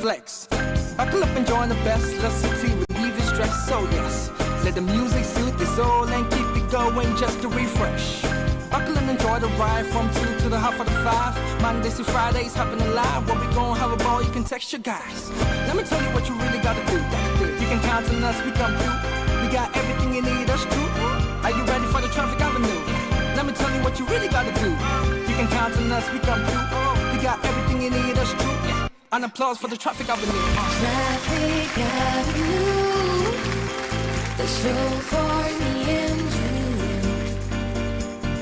flex. Buckle up and join the best. Let's succeed, relieve your stress. So yes, let the music soothe your soul and keep it going just to refresh. Buckle and enjoy the ride from 2 to the half of the 5. Mondays to Fridays happening live. When we gon' have a ball, you can text your guys. Let me tell you what you really gotta do. You can count on us, we come through. We got everything you need, that's true. Are you ready for the traffic avenue? Let me tell you what you really gotta do. You can count on us, we come through. We got everything you need, that's true. An applause for the traffic avenue. Traffic Avenue, the show for me and you.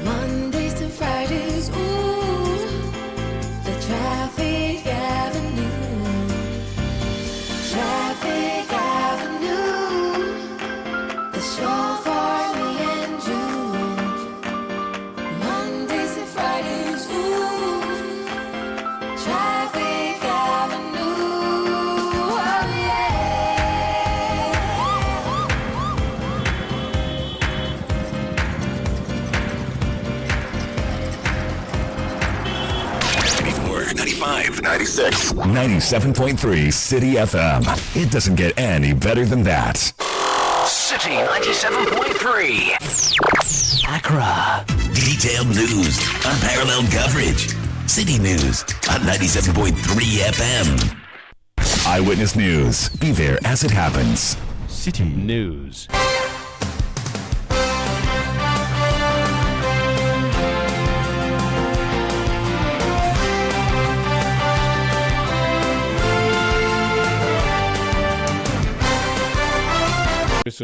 Mondays to Fridays, ooh, the Traffic Avenue. Traffic Avenue, the show for me and you. Mondays to Fridays, ooh, Traffic Avenue, oh yeah. '94, '95, '96, 97.3 Citi FM. It doesn't get any better than that. Citi 97.3. Accra. Detailed news, unparalleled coverage. Citi News on 97.3 FM. Eyewitness News. Be there as it happens. Citi News.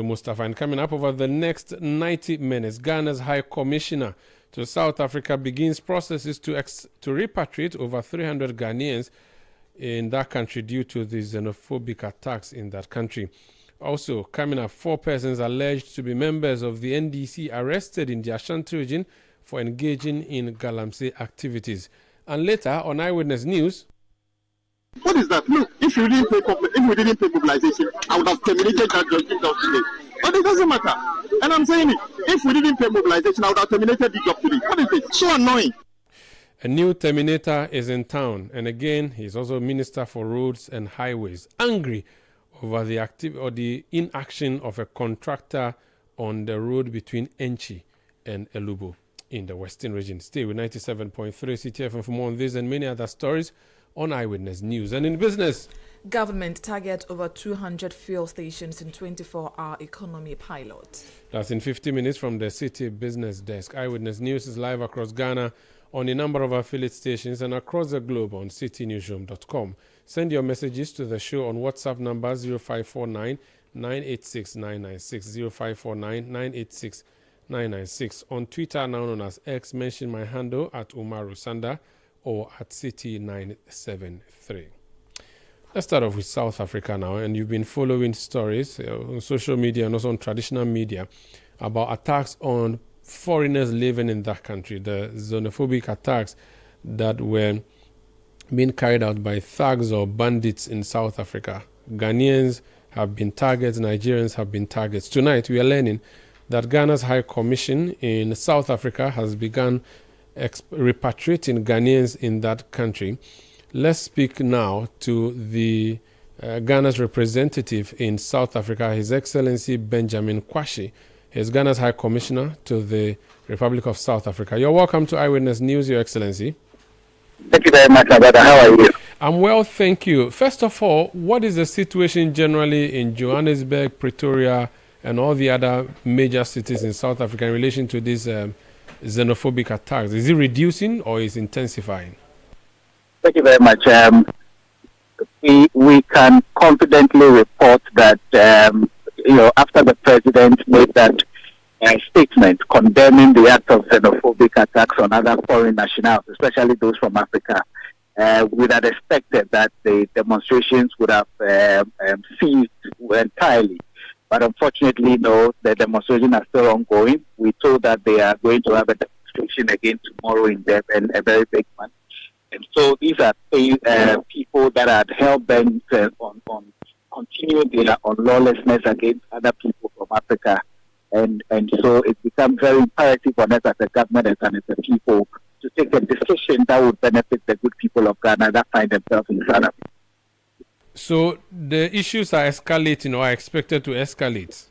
Mustafa, and coming up over the next 90 minutes, Ghana's High Commissioner to South Africa begins processes to repatriate over 300 Ghanaians in that country due to the xenophobic attacks in that country. Also, coming up, 4 persons alleged to be members of the NDC arrested in the Ashanti region for engaging in Galamsey activities. And later on Eyewitness News. What is that? Look, if we didn't pay mobilization, I would have terminated that job today. But it doesn't matter. And I'm saying it. If we didn't pay mobilization, I would have terminated the job today. What is it? So annoying. A new terminator is in town, and again, he's also Minister for Roads and Highways, angry over the inaction of a contractor on the road between Enchi and Elubo in the Western region. Stay with 97.3 Citi FM for more on this and many other stories on Eyewitness News. And in business, government target over 200 fuel stations in 24-hour economy pilot. That's in 50 minutes from the Citi Business Desk. Eyewitness News is live across Ghana on a number of affiliate stations and across the globe on citinewsroom.com. Send your messages to the show on WhatsApp number 0549 986 996 0549 986 996. On Twitter, now known as X, mention my handle at Umaru Sanda or at Citi973. Let's start off with South Africa now, and you've been following stories on social media and also on traditional media about attacks on foreigners living in that country, the xenophobic attacks that were being carried out by thugs or bandits in South Africa. Ghanaians have been targets, Nigerians have been targets. Tonight we are learning that Ghana's High Commission in South Africa has begun repatriating Ghanaians in that country. Let's speak now to the Ghana's representative in South Africa, His Excellency Benjamin Kwashi. He's Ghana's High Commissioner to the Republic of South Africa. You're welcome to Eyewitness News, Your Excellency. Thank you very much, Amadu. How are you? I'm well, thank you. First of all, what is the situation generally in Johannesburg, Pretoria, and all the other major cities in South Africa in relation to these xenophobic attacks? Is it reducing or is it intensifying? Thank you very much. We can confidently report that after the president made that statement condemning the act of xenophobic attacks on other foreign nationals, especially those from Africa, we had expected that the demonstrations would have ceased entirely. But unfortunately, no, the demonstrations are still ongoing. We told that they are going to have a demonstration again tomorrow in Durban, a very big one. And so these are people that are hell-bent on continuing their lawlessness against other people from Africa. And so it becomes very imperative on us as a government and as a people to take a decision that would benefit the good people of Ghana that find themselves in South Africa. So the issues are escalating or are expected to escalate?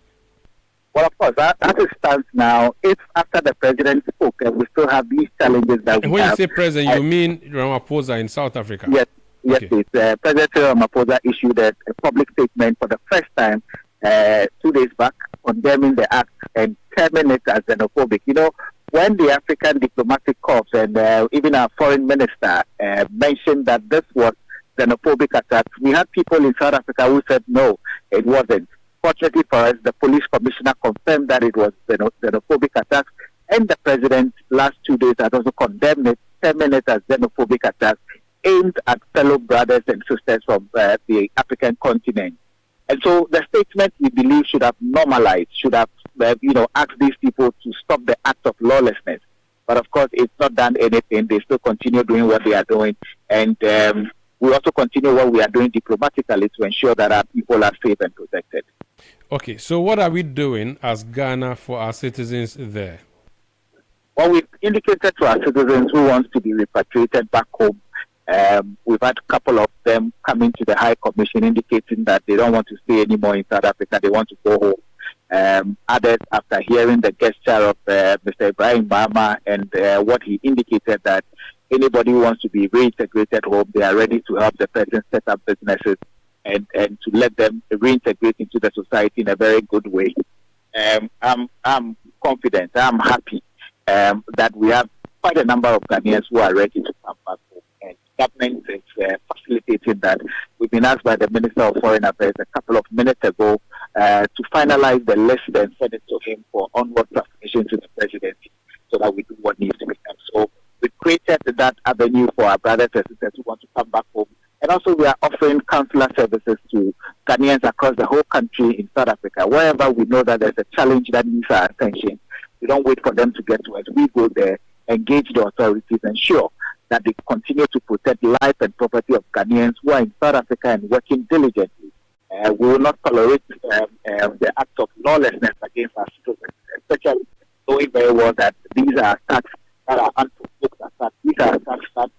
Well, of course, as it stands now, if after the president spoke, we still have these challenges that and we when have. you say president, you mean Ramaphosa in South Africa? Yes, Okay. please. President Ramaphosa issued a public statement for the first time 2 days back, condemning the act and terming it as xenophobic. You know, when the African Diplomatic Corps and even our foreign minister mentioned that this was xenophobic attacks, we had people in South Africa who said no, it wasn't. Fortunately for us, the police commissioner confirmed that it was xenophobic attacks, and the president last 2 days has also condemned it, terming it as xenophobic attacks aimed at fellow brothers and sisters from the African continent. And so the statement, we believe, should have normalized, should have, asked these people to stop the act of lawlessness. But of course, it's not done anything. They still continue doing what they are doing. And we also continue what we are doing diplomatically to ensure that our people are safe and protected. Okay, so what are we doing as Ghana for our citizens there? Well, we've indicated to our citizens who want to be repatriated back home. We've had a couple of them coming to the High Commission indicating that they don't want to stay anymore in South Africa. They want to go home. Others, after hearing the gesture of Mr. Ibrahim Mahama and what he indicated that anybody who wants to be reintegrated home, they are ready to help the person set up businesses and to let them reintegrate into the society in a very good way. I'm confident, I'm happy that we have quite a number of Ghanaians who are ready to come back home. And government is facilitating that. We've been asked by the Minister of Foreign Affairs a couple of minutes ago to finalize the list and send it to him for onward transmission to the presidency so that we do what needs to be done. So we've created that avenue for our brothers and sisters who want to come back home. And also we are offering consular services to Ghanaians across the whole country in South Africa. Wherever we know that there's a challenge that needs our attention, we don't wait for them to get to us. We go there, engage the authorities, ensure that they continue to protect life and property of Ghanaians who are in South Africa and working diligently. We will not tolerate the acts of lawlessness against our citizens, especially knowing very well that these are attacks that are unprovoked attacks. These are attacks that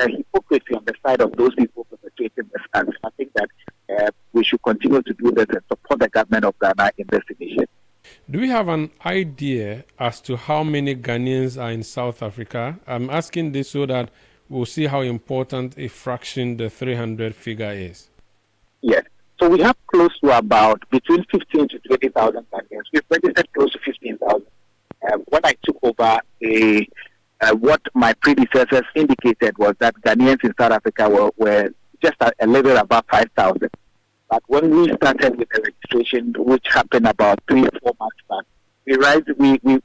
hypocrisy on the side of those people perpetrating this act. I think that we should continue to do this and support the government of Ghana in this initiative. Do we have an idea as to how many Ghanaians are in South Africa? I'm asking this so that we'll see how important a fraction the 300 figure is. Yes. So we have close to about between 15 to 20,000 Ghanaians. We've registered close to 15,000. When I took over, what my predecessors indicated was that Ghanaians in South Africa were just a little above 5,000. But when we started with the registration, which happened about 3 or 4 months back,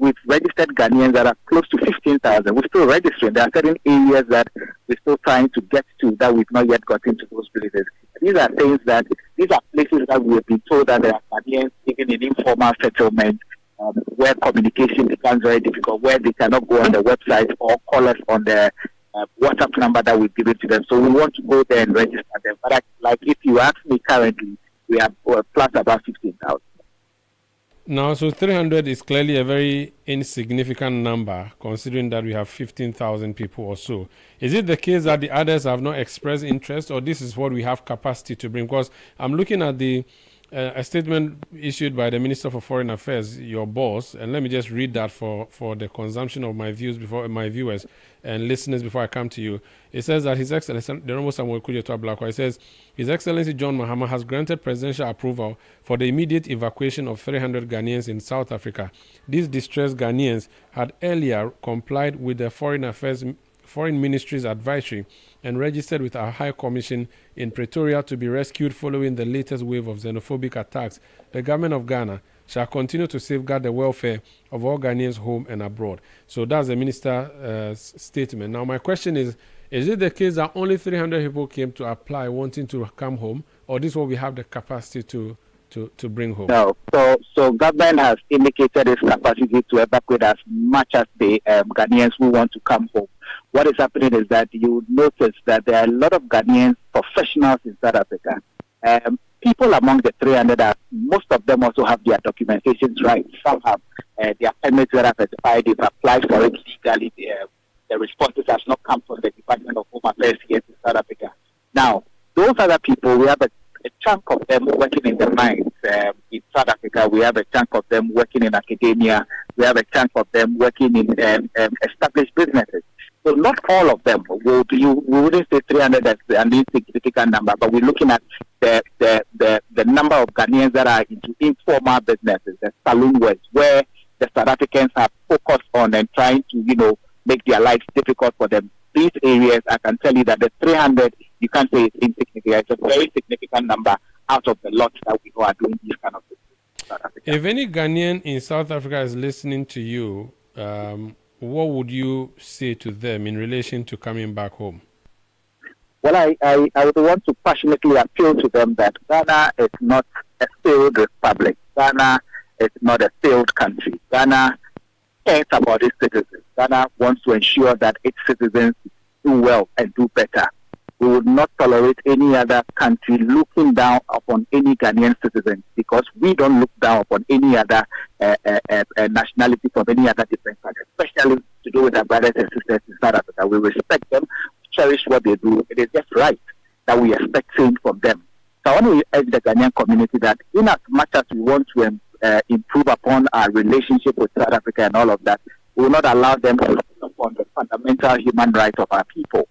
we've registered Ghanaians that are close to 15,000. We're still registering. There are certain areas that we're still trying to get to that we've not yet got into those places. These are things that, these are places that we've been told that there are Ghanaians even in informal settlement where communication becomes very difficult, where they cannot go on the website or call us on the WhatsApp number that we've given to them. So we want to go there and register them. But if you ask me currently, we have plus about 15,000. Now, so 300 is clearly a very insignificant number, considering that we have 15,000 people or so. Is it the case that the others have not expressed interest, or this is what we have capacity to bring? Because I'm looking at a statement issued by the Minister for Foreign Affairs, your boss, and let me just read that for the consumption of my viewers and listeners before I come to you. It says that His Excellency, the Honorable Samuel Attah-Mensah, it says, His Excellency John Mahama has granted presidential approval for the immediate evacuation of 300 Ghanaians in South Africa. These distressed Ghanaians had earlier complied with the Foreign Ministry's advisory and registered with our High Commission in Pretoria to be rescued following the latest wave of xenophobic attacks. The government of Ghana shall continue to safeguard the welfare of all Ghanaians home and abroad. So that's the minister's statement. Now my question is it the case that only 300 people came to apply wanting to come home, or this is what we have the capacity to bring home? No. So government has indicated its capacity to evacuate as much as the Ghanaians who want to come home. What is happening is that you notice that there are a lot of Ghanaian professionals in South Africa. People among the 300, most of them also have their documentations right. Some have their permits that are certified. They've applied for it legally. The responses has not come from the Department of Home Affairs here in South Africa. Now, Those other people, we have a chunk of them working in the mines in South Africa. We have a chunk of them working in academia. We have a chunk of them working in established businesses. So not all of them will be. We wouldn't say 300 as an insignificant number, but we're looking at the number of Ghanaians that are into informal businesses, the saloon works, where the South Africans have focused on and trying to, make their lives difficult for them. These areas, I can tell you that the 300, you can't say it's insignificant. It's a very significant number out of the lot that we know are doing these kind of things in South Africa. If any Ghanaian in South Africa is listening to you, what would you say to them in relation to coming back home? Well, I would want to passionately appeal to them that Ghana is not a failed republic. Ghana is not a failed country. Ghana cares about its citizens. Ghana wants to ensure that its citizens do well and do better. We would not tolerate any other country looking down upon any Ghanaian citizen, because we don't look down upon any other nationality from any other different country, especially to do with our brothers and sisters in South Africa. We respect them, cherish what they do. It is just right that we expect same from them. So I want to urge the Ghanaian community that in as much as we want to improve upon our relationship with South Africa and all of that, we will not allow them to look upon the fundamental human rights of our people.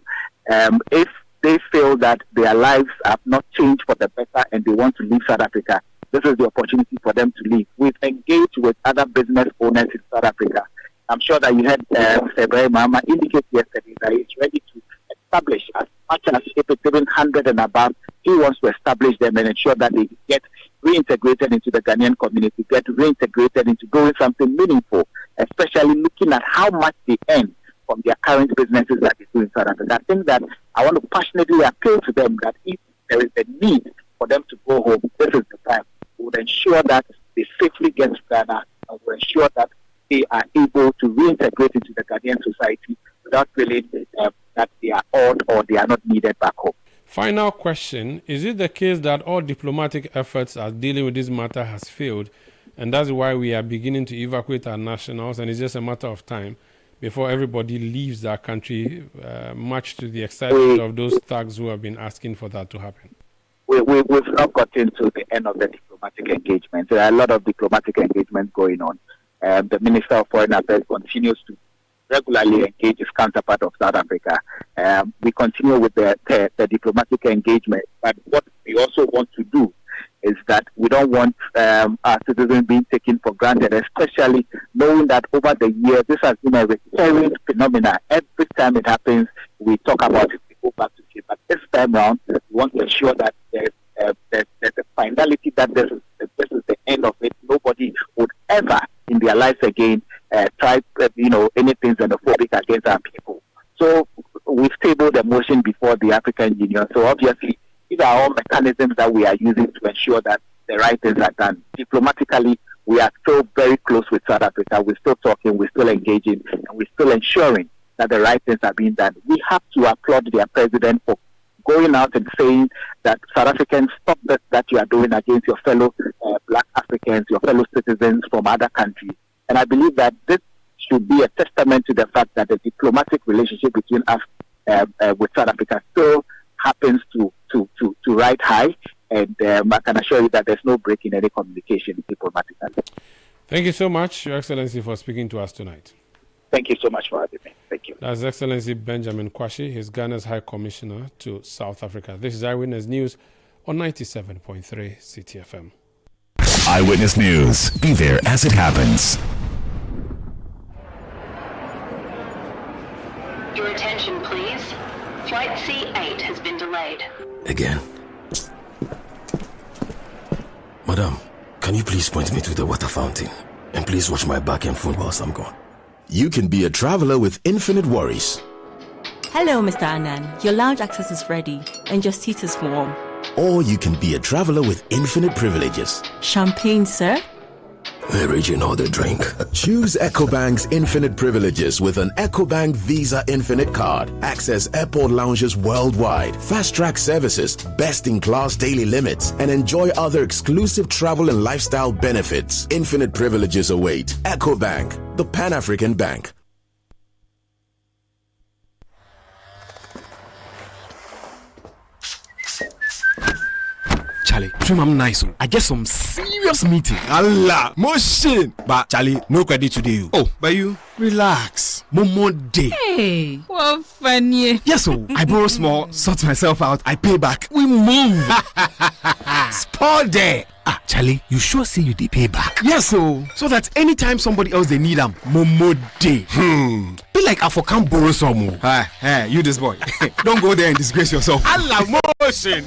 If they feel that their lives have not changed for the better and they want to leave South Africa, this is the opportunity for them to leave. We've engaged with other business owners in South Africa. I'm sure that you heard Mr. Ibrahim Mahama indicate yesterday that he's ready to establish as much as if it's even 100 and above. He wants to establish them and ensure that they get reintegrated into the Ghanaian community, get reintegrated into doing something meaningful, especially looking at how much they earn from their current businesses that they do in South Africa. I think that I want to passionately appeal to them that if there is a need for them to go home, this is the time. We would ensure that they safely get to Ghana, and we ensure that they are able to reintegrate into the Ghanaian society without feeling that they are odd or they are not needed back home. Final question. Is it the case that all diplomatic efforts at dealing with this matter has failed, and that's why we are beginning to evacuate our nationals, and it's just a matter of time before everybody leaves our country, much to the excitement of those thugs who have been asking for that to happen? We've not gotten to the end of the diplomatic engagement. There are a lot of diplomatic engagement going on. The Minister of Foreign Affairs continues to regularly engage his counterpart of South Africa. We continue with the diplomatic engagement, but what we also want to do is that we don't want our citizens being taken for granted, especially knowing that over the years, this has been a recurring phenomenon. Every time it happens, we talk about it, we go back to it. But this time around, we want to ensure that there's a finality, that this is the end of it. Nobody would ever in their lives again try, anything xenophobic against our people. So we've tabled the motion before the African Union. So obviously, these are all mechanisms that we are using to ensure that the right things are done. Diplomatically, we are still very close with South Africa. We're still talking, we're still engaging, and we're still ensuring that the right things are being done. We have to applaud their president for going out and saying that South Africans, stop that you are doing against your fellow Black Africans, your fellow citizens from other countries. And I believe that this should be a testament to the fact that the diplomatic relationship between us with South Africa still happens to ride high, and I can assure you that there's no break in any communication diplomatically. Thank you so much, Your Excellency, for speaking to us tonight. Thank you so much for having me. Thank you. That's Excellency Benjamin Kwashi. He's Ghana's High Commissioner to South Africa. This is Eyewitness News on 97.3 Citi FM. Eyewitness News. Be there as it happens. Your attention, please. Flight C8 has been delayed. Again. Madam, can you please point me to the water fountain? And please watch my back and phone whilst I'm gone. You can be a traveler with infinite worries. Hello, Mr. Anand. Your lounge access is ready and your seat is warm. Or you can be a traveler with infinite privileges. Champagne, sir? Original the drink. Choose EcoBank's infinite privileges with an EcoBank Visa Infinite card. Access airport lounges worldwide, fast-track services, best-in-class daily limits, and enjoy other exclusive travel and lifestyle benefits. Infinite privileges await. EcoBank, the Pan-African Bank. Charlie, dream I'm nice. I get some serious meeting. Allah, motion. But Charlie, no credit today. Oh, but you relax. Momo day. Hey, what funny. Yes, so I borrow small, sort myself out, I pay back. We move. Spoil there. Ah, Charlie, you sure say you pay back? Yes, so that anytime somebody else they need them, Momo day. Be like I for can't borrow some more. Hey, you this boy. Don't go there and disgrace yourself. Allah, motion.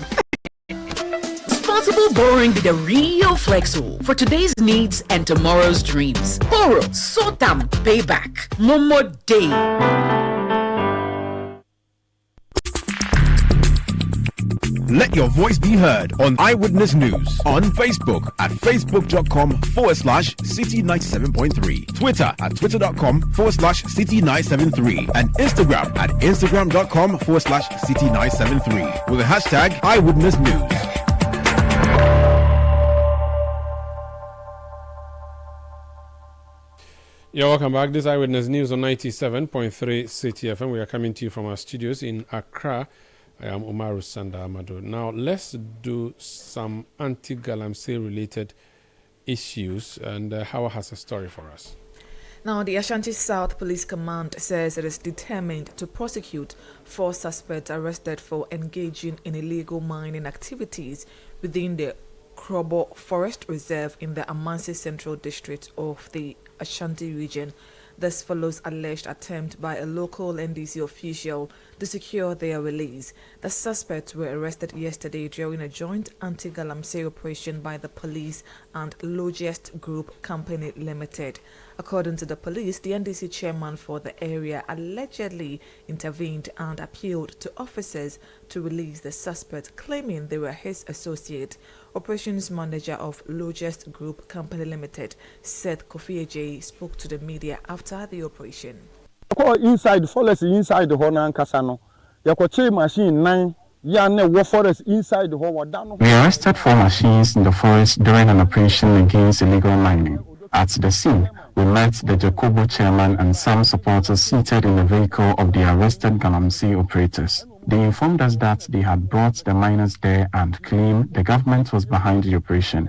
Responsible borrowing be the real flexo for today's needs and tomorrow's dreams. Borrow, sort them, pay back. Momo day. Let your voice be heard on Eyewitness News on Facebook at facebook.com/Citi97.3, Twitter at twitter.com/Citi973, and Instagram at instagram.com/Citi973 with the hashtag Eyewitness News. Yeah, welcome back. This Eyewitness News on 97.3 Citi FM. We are coming to you from our studios in Accra. I am Umaru, Sanda, Amadu. Now, let's do some anti-Galamsey related issues, and Hawa has a story for us. Now, the Ashanti South Police Command says it is determined to prosecute 4 suspects arrested for engaging in illegal mining activities within the Krobo Forest Reserve in the Amansi Central District of the Ashanti region. This follows alleged attempt by a local NDC official to secure their release. The suspects were arrested yesterday during a joint anti-Galamsey operation by the police and Logest Group Company Limited. According to the police, the NDC chairman for the area allegedly intervened and appealed to officers to release the suspects, claiming they were his associate. Operations manager of Logest Group Company Limited, Seth Kofi spoke to the media after the operation. Inside forest, inside the Honan Casano, Yakoche machine 9. We arrested 4 machines in the forest during an operation against illegal mining. At the scene, we met the Jacobo chairman and some supporters seated in the vehicle of the arrested Galamsey operators. They informed us that they had brought the miners there and claimed the government was behind the operation,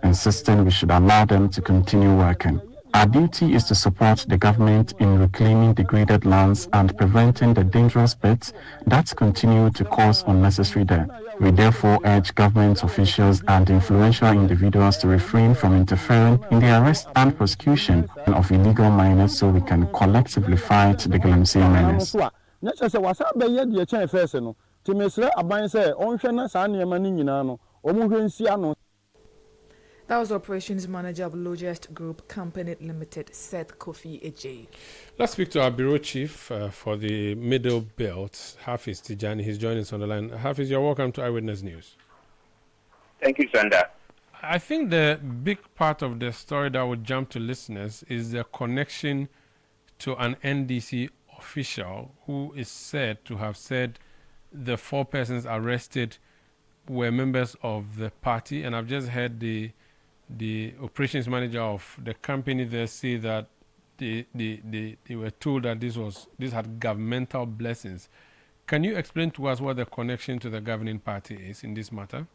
insisting we should allow them to continue working. Our duty is to support the government in reclaiming degraded lands and preventing the dangerous pits that continue to cause unnecessary death. We therefore urge government officials and influential individuals to refrain from interfering in the arrest and prosecution of illegal miners so we can collectively fight the Galamsey menace. That was Operations Manager of Logest Group Company Limited, Seth Kofi Ejay. Let's speak to our bureau chief for the Middle Belt, Hafiz Tijani. He's joining us on the line. Hafiz, you're welcome to Eyewitness News. Thank you, Sanda. I think the big part of the story that would jump to listeners is the connection to an NDC official who is said to have said the 4 persons arrested were members of the party, and I've just heard the operations manager of the company there say that they were told that this had governmental blessings. Can you explain to us what the connection to the governing party is in this matter?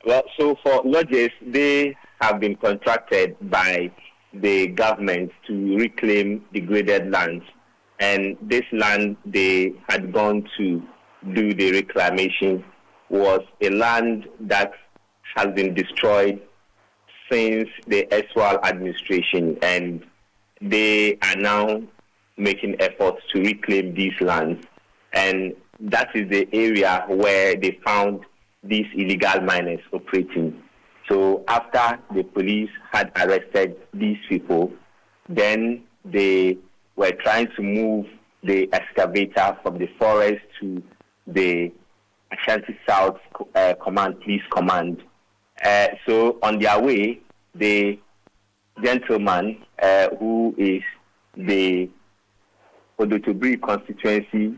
Well, so for lodges, they have been contracted by the government to reclaim degraded lands, and this land they had gone to do the reclamation was a land that has been destroyed since the Eswal administration, and they are now making efforts to reclaim these lands. And that is the area where they found these illegal miners operating. So after the police had arrested these people, then they were trying to move the excavator from the forest to the Ashanti South Police Command. So on their way, the gentleman who is the Odotobri constituency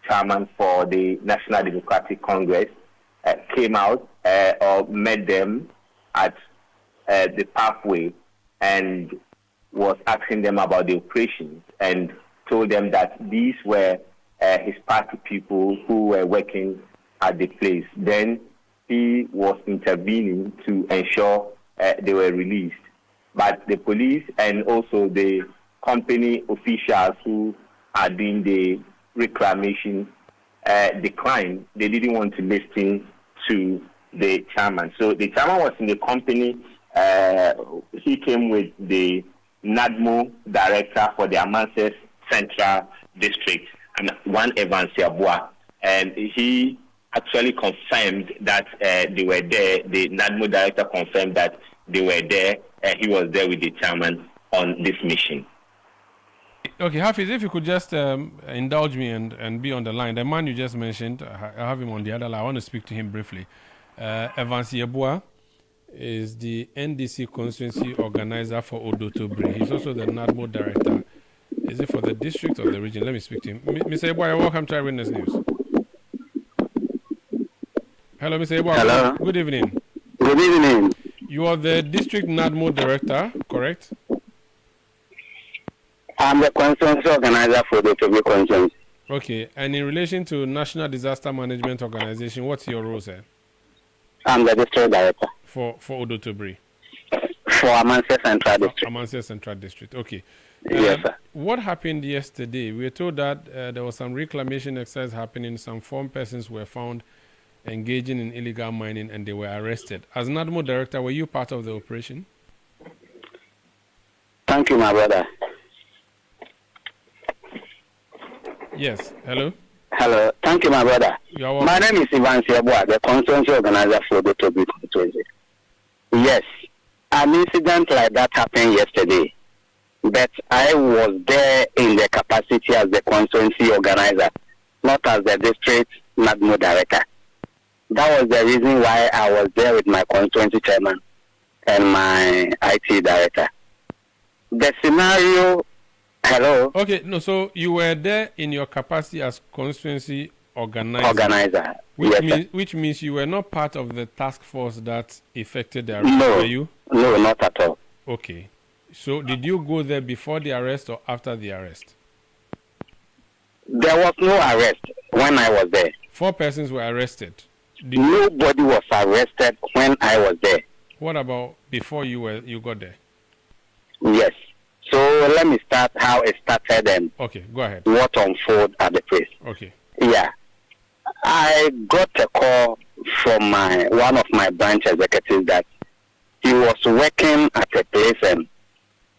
chairman for the National Democratic Congress came out or met them at the pathway and was asking them about the operations and told them that these were his party people who were working at the place. Then he was intervening to ensure they were released. But the police and also the company officials who are doing the reclamation declined. They didn't want to listen to the chairman. So the chairman was in the company. He came with the NADMO director for the Amanses Central District, and one Evans Yabua, and he actually confirmed that they were there. The NADMO director confirmed that they were there, and he was there with the chairman on this mission. Okay, Hafiz, if you could just indulge me and be on the line. The man you just mentioned, I have him on the other line. I want to speak to him briefly. Evans Yabua is the NDC constituency organizer for Odotobri. He's also the NADMO director. Is it for the district or the region? Let me speak to him. Mr. Yabua, welcome to Eyewitness News. Hello, Mr. Yabua. Hello. Good evening. Good evening. You are the district NADMO director, correct? I'm the constituency organizer for the Odotobri constituency. Okay, and in relation to National Disaster Management Organization, what's your role, sir? I'm the district director. For Odotobri? For Amanses Central District. Amanses Central District, okay. Yes, sir. What happened yesterday? We were told that there was some reclamation exercise happening. Some 4 persons were found engaging in illegal mining and they were arrested. As NADMO director, were you part of the operation? Thank you, my brother. Yes, hello? Hello. Thank you, my brother. My name is Evans Yabua, the constituency organizer for the Odotobri constituency. Yes, an incident like that happened yesterday, but I was there in the capacity as the constituency organizer, not as the district NADMO director. That was the reason why I was there with my constituency chairman and my IT director. The scenario... Hello? Okay, no, so you were there in your capacity as constituency organizer. Organizer, yes, which means you were not part of the task force that effected the arrest, no, were you? No, not at all. Okay. So did you go there before the arrest or after the arrest? There was no arrest when I was there. 4 persons were arrested. Nobody was arrested when I was there. What about before you got there? Yes. So let me start how it started and okay, go ahead. What unfolded at the place. Okay. Yeah. I got a call from one of my branch executives that he was working at a place and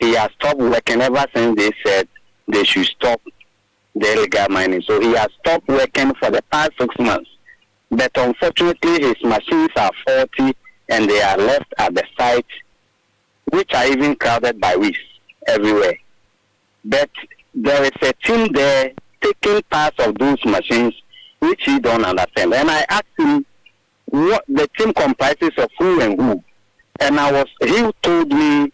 he has stopped working ever since they said they should stop the illegal mining. So he has stopped working for the past 6 months. But unfortunately his machines are faulty and they are left at the site, which are even crowded by weeds everywhere. But there is a team there taking parts of those machines which he don't understand. And I asked him what the team comprises of who and who. And he told me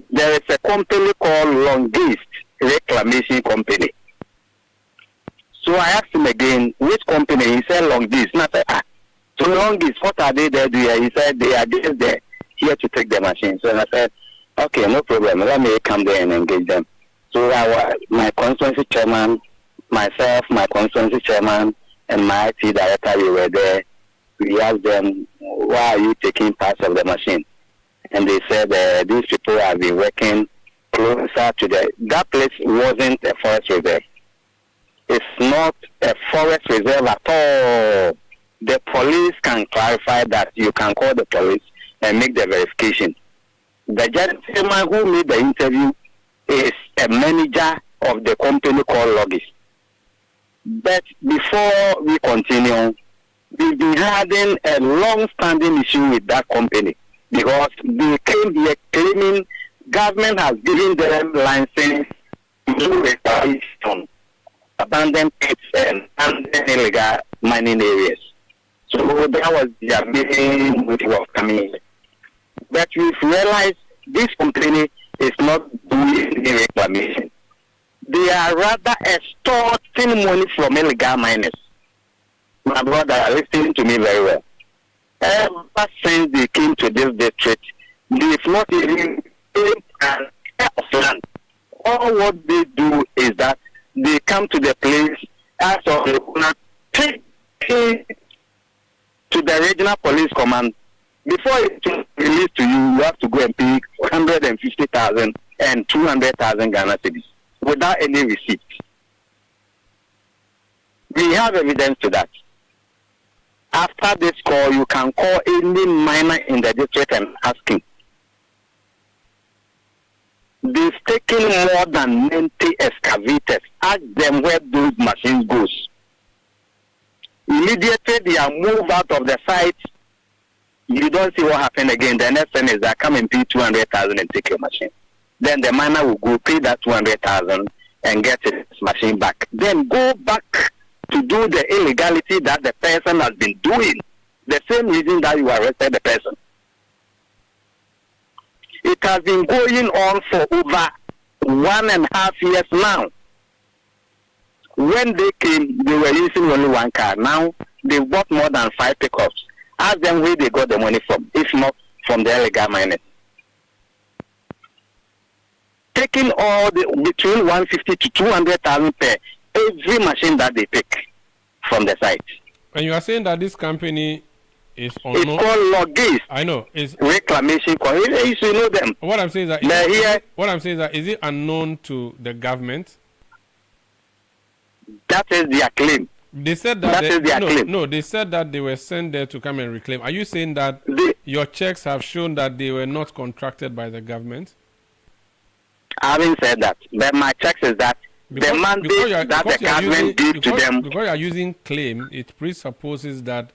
there is a company called Longist Reclamation Company. So I asked him again, which company? He said Longist. And I said, so Longist, what are they there doing? He said they are just there here to take the machines. So I said, okay, no problem. Let me come there and engage them. So my constituency chairman, myself, my constituency chairman, and my IT director, we were there. We asked them, why are you taking parts of the machine? And they said these people have been working closer to that place wasn't a forest reserve. It's not a forest reserve at all. The police can clarify that. You can call the police and make the verification. The gentleman who made the interview is a manager of the company called Logis. But before we continue, we've been having a long-standing issue with that company because they came here claiming government has given them license to do restoration, abandoned pits and illegal mining areas. So that was their main motive of coming in. But we've realized this company is not doing any reclamation. They are rather extorting money from illegal miners. My brother, listen to me very well. Ever since they came to this district, they've not even paid an acre of land. All what they do is that they come to the place, ask of the owner, take it to the National Police Command, before it's released to you, you have to go and pay 150,000 and 200,000 Ghana cedis without any receipt. We have evidence to that. After this call, you can call any miner in the district and ask him. They've taken more than 90 excavators. Ask them where those machines goes. Immediately they are moved out of the site. You don't see what happened again. The next thing is that come and pay 200,000 and take your machine. Then the miner will go pay that 200,000 and get his machine back. Then go back to do the illegality that the person has been doing. The same reason that you arrested the person. It has been going on for over 1.5 years now. When they came, they were using only one car. Now they've bought more than 5 pickups. Ask them where they got the money from, if not from the illegal mining. Taking all between 150 to 200,000 per every machine that they take from the site. And you are saying that this company is unknown? It's called Logis. I know. It's reclamation. You should know them. What I'm saying is that is it unknown to the government? That is their claim. They said that they said that they were sent there to come and reclaim. Are you saying that your checks have shown that they were not contracted by the government? I haven't said that. But my checks is that the mandate that the government gave to them. Because you are using claim, it presupposes that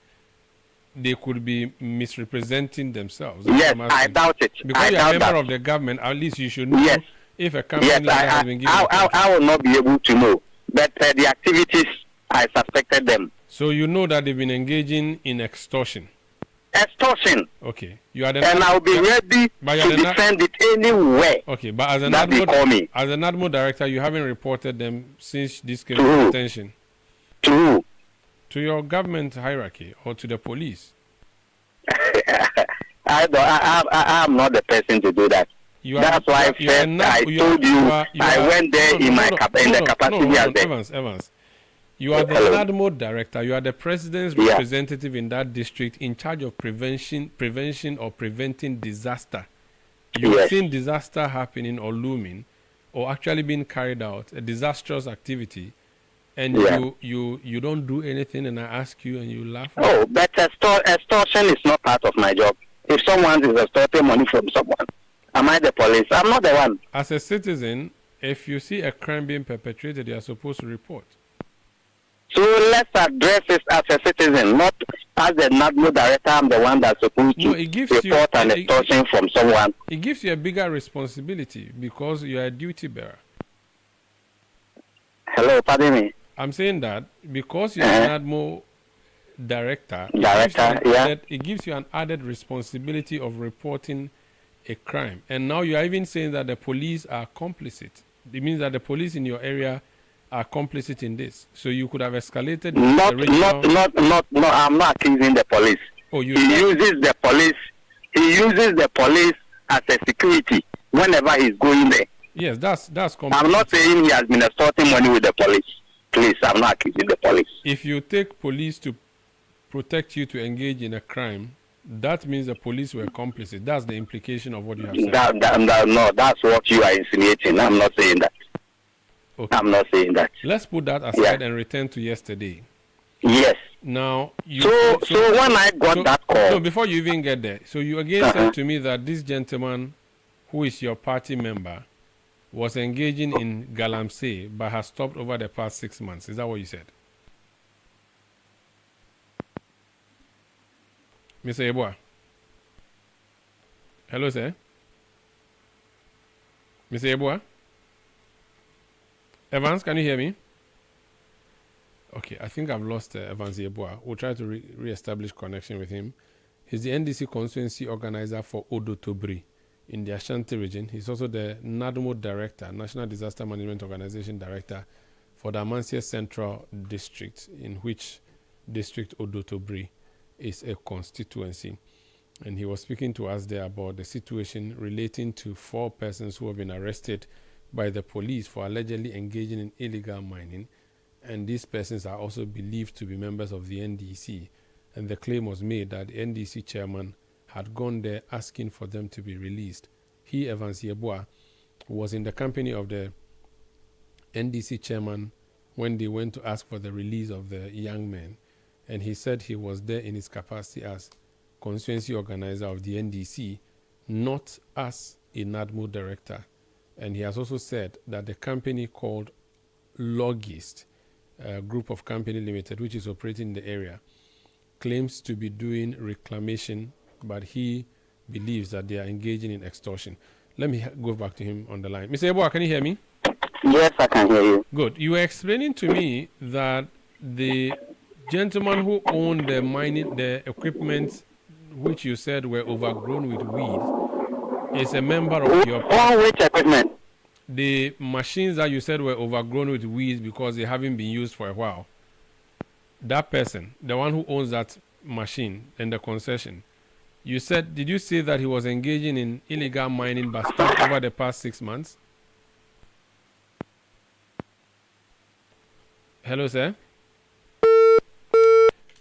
they could be misrepresenting themselves. Yes, I doubt it. Because you are a member of the government, at least you should know if a company has been given. I will not be able to know. But the activities, I suspected them. So you know that they've been engaging in extortion. Extortion. Okay. And I'll be ready to defend it anywhere. Okay, but as an ADMO director, you haven't reported them since this came to attention. To who? To your government hierarchy or to the police. I'm not the person to do that. That's why I told you I went there in the capacity as Evans. You are the NADMO director. You are the president's representative in that district in charge of prevention or preventing disaster. You've seen disaster happening or looming or actually being carried out, a disastrous activity, and you don't do anything, and I ask you and you laugh. Oh, but extortion is not part of my job. If someone is extorting money from someone, am I the police? I'm not the one. As a citizen, if you see a crime being perpetrated, you are supposed to report. So let's address it as a citizen, not as the NADMO director. I'm the one that's supposed to report an extortion from someone. It gives you a bigger responsibility because you are a duty bearer. Hello, pardon me. I'm saying that because you're an NADMO director, it gives you an added responsibility of reporting a crime. And now you are even saying that the police are complicit. It means that the police in your area are complicit in this. So you could have escalated. No, I'm not accusing the police. Oh, he uses the police as a security whenever he's going there. Yes, that's complicit. I'm not saying he has been extorting money with the police. Please, I'm not accusing the police. If you take police to protect you to engage in a crime, that means the police were complicit. That's the implication of what you have said. No, that's what you are insinuating. I'm not saying that. Okay. I'm not saying that. Let's put that aside and return to yesterday. Yes. Now, so when I got that call... No, before you even get there. So you again said to me that this gentleman, who is your party member, was engaging in galamsey, but has stopped over the past 6 months. Is that what you said? Mr. Yeboah? Hello, sir? Mr. Yeboah? Evans, can you hear me? Okay, I think I've lost Evans Yeboah. We'll try to re-establish connection with him. He's the NDC constituency organizer for Odotobri in the Ashanti region. He's also the NADMO director, National Disaster Management Organization director for the Amansia Central District, in which district Odotobri is a constituency. And he was speaking to us there about the situation relating to 4 persons who have been arrested by the police for allegedly engaging in illegal mining, and these persons are also believed to be members of the NDC, and the claim was made that the NDC chairman had gone there asking for them to be released. He, Evans Yeboah, was in the company of the NDC chairman when they went to ask for the release of the young men, and he said he was there in his capacity as constituency organizer of the NDC, not as a NADMO director. And he has also said that the company called Logist, a group of company limited, which is operating in the area, claims to be doing reclamation, but he believes that they are engaging in extortion. Let me go back to him on the line. Mr. Yeboah, can you hear me? Yes, I can hear you. Good. You were explaining to me that the gentleman who owned the equipment, which you said were overgrown with weed, is a member of your... Which equipment? The machines that you said were overgrown with weeds because they haven't been used for a while. That person, the one who owns that machine and the concession, you said, did you say that he was engaging in illegal mining but stopped over the past 6 months? Hello, sir.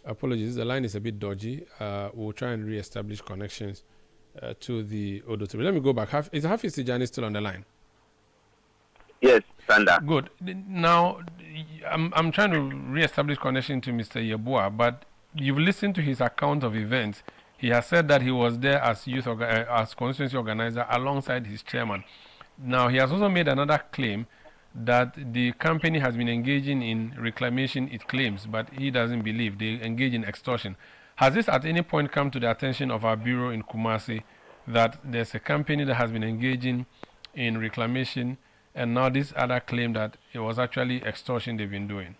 Apologies, the line is a bit dodgy. We'll try and re-establish connections to the auditory. Let me go back. Is Hafiz Tijani still on the line? Yes, Sanda. Good. Now, I'm trying to re-establish connection to Mr. Yeboah, but you've listened to his account of events. He has said that he was there as as constituency organizer alongside his chairman. Now, he has also made another claim that the company has been engaging in reclamation, it claims, but he doesn't believe they engage in extortion. Has this at any point come to the attention of our bureau in Kumasi that there's a company that has been engaging in reclamation, and now this other claim that it was actually extortion they've been doing?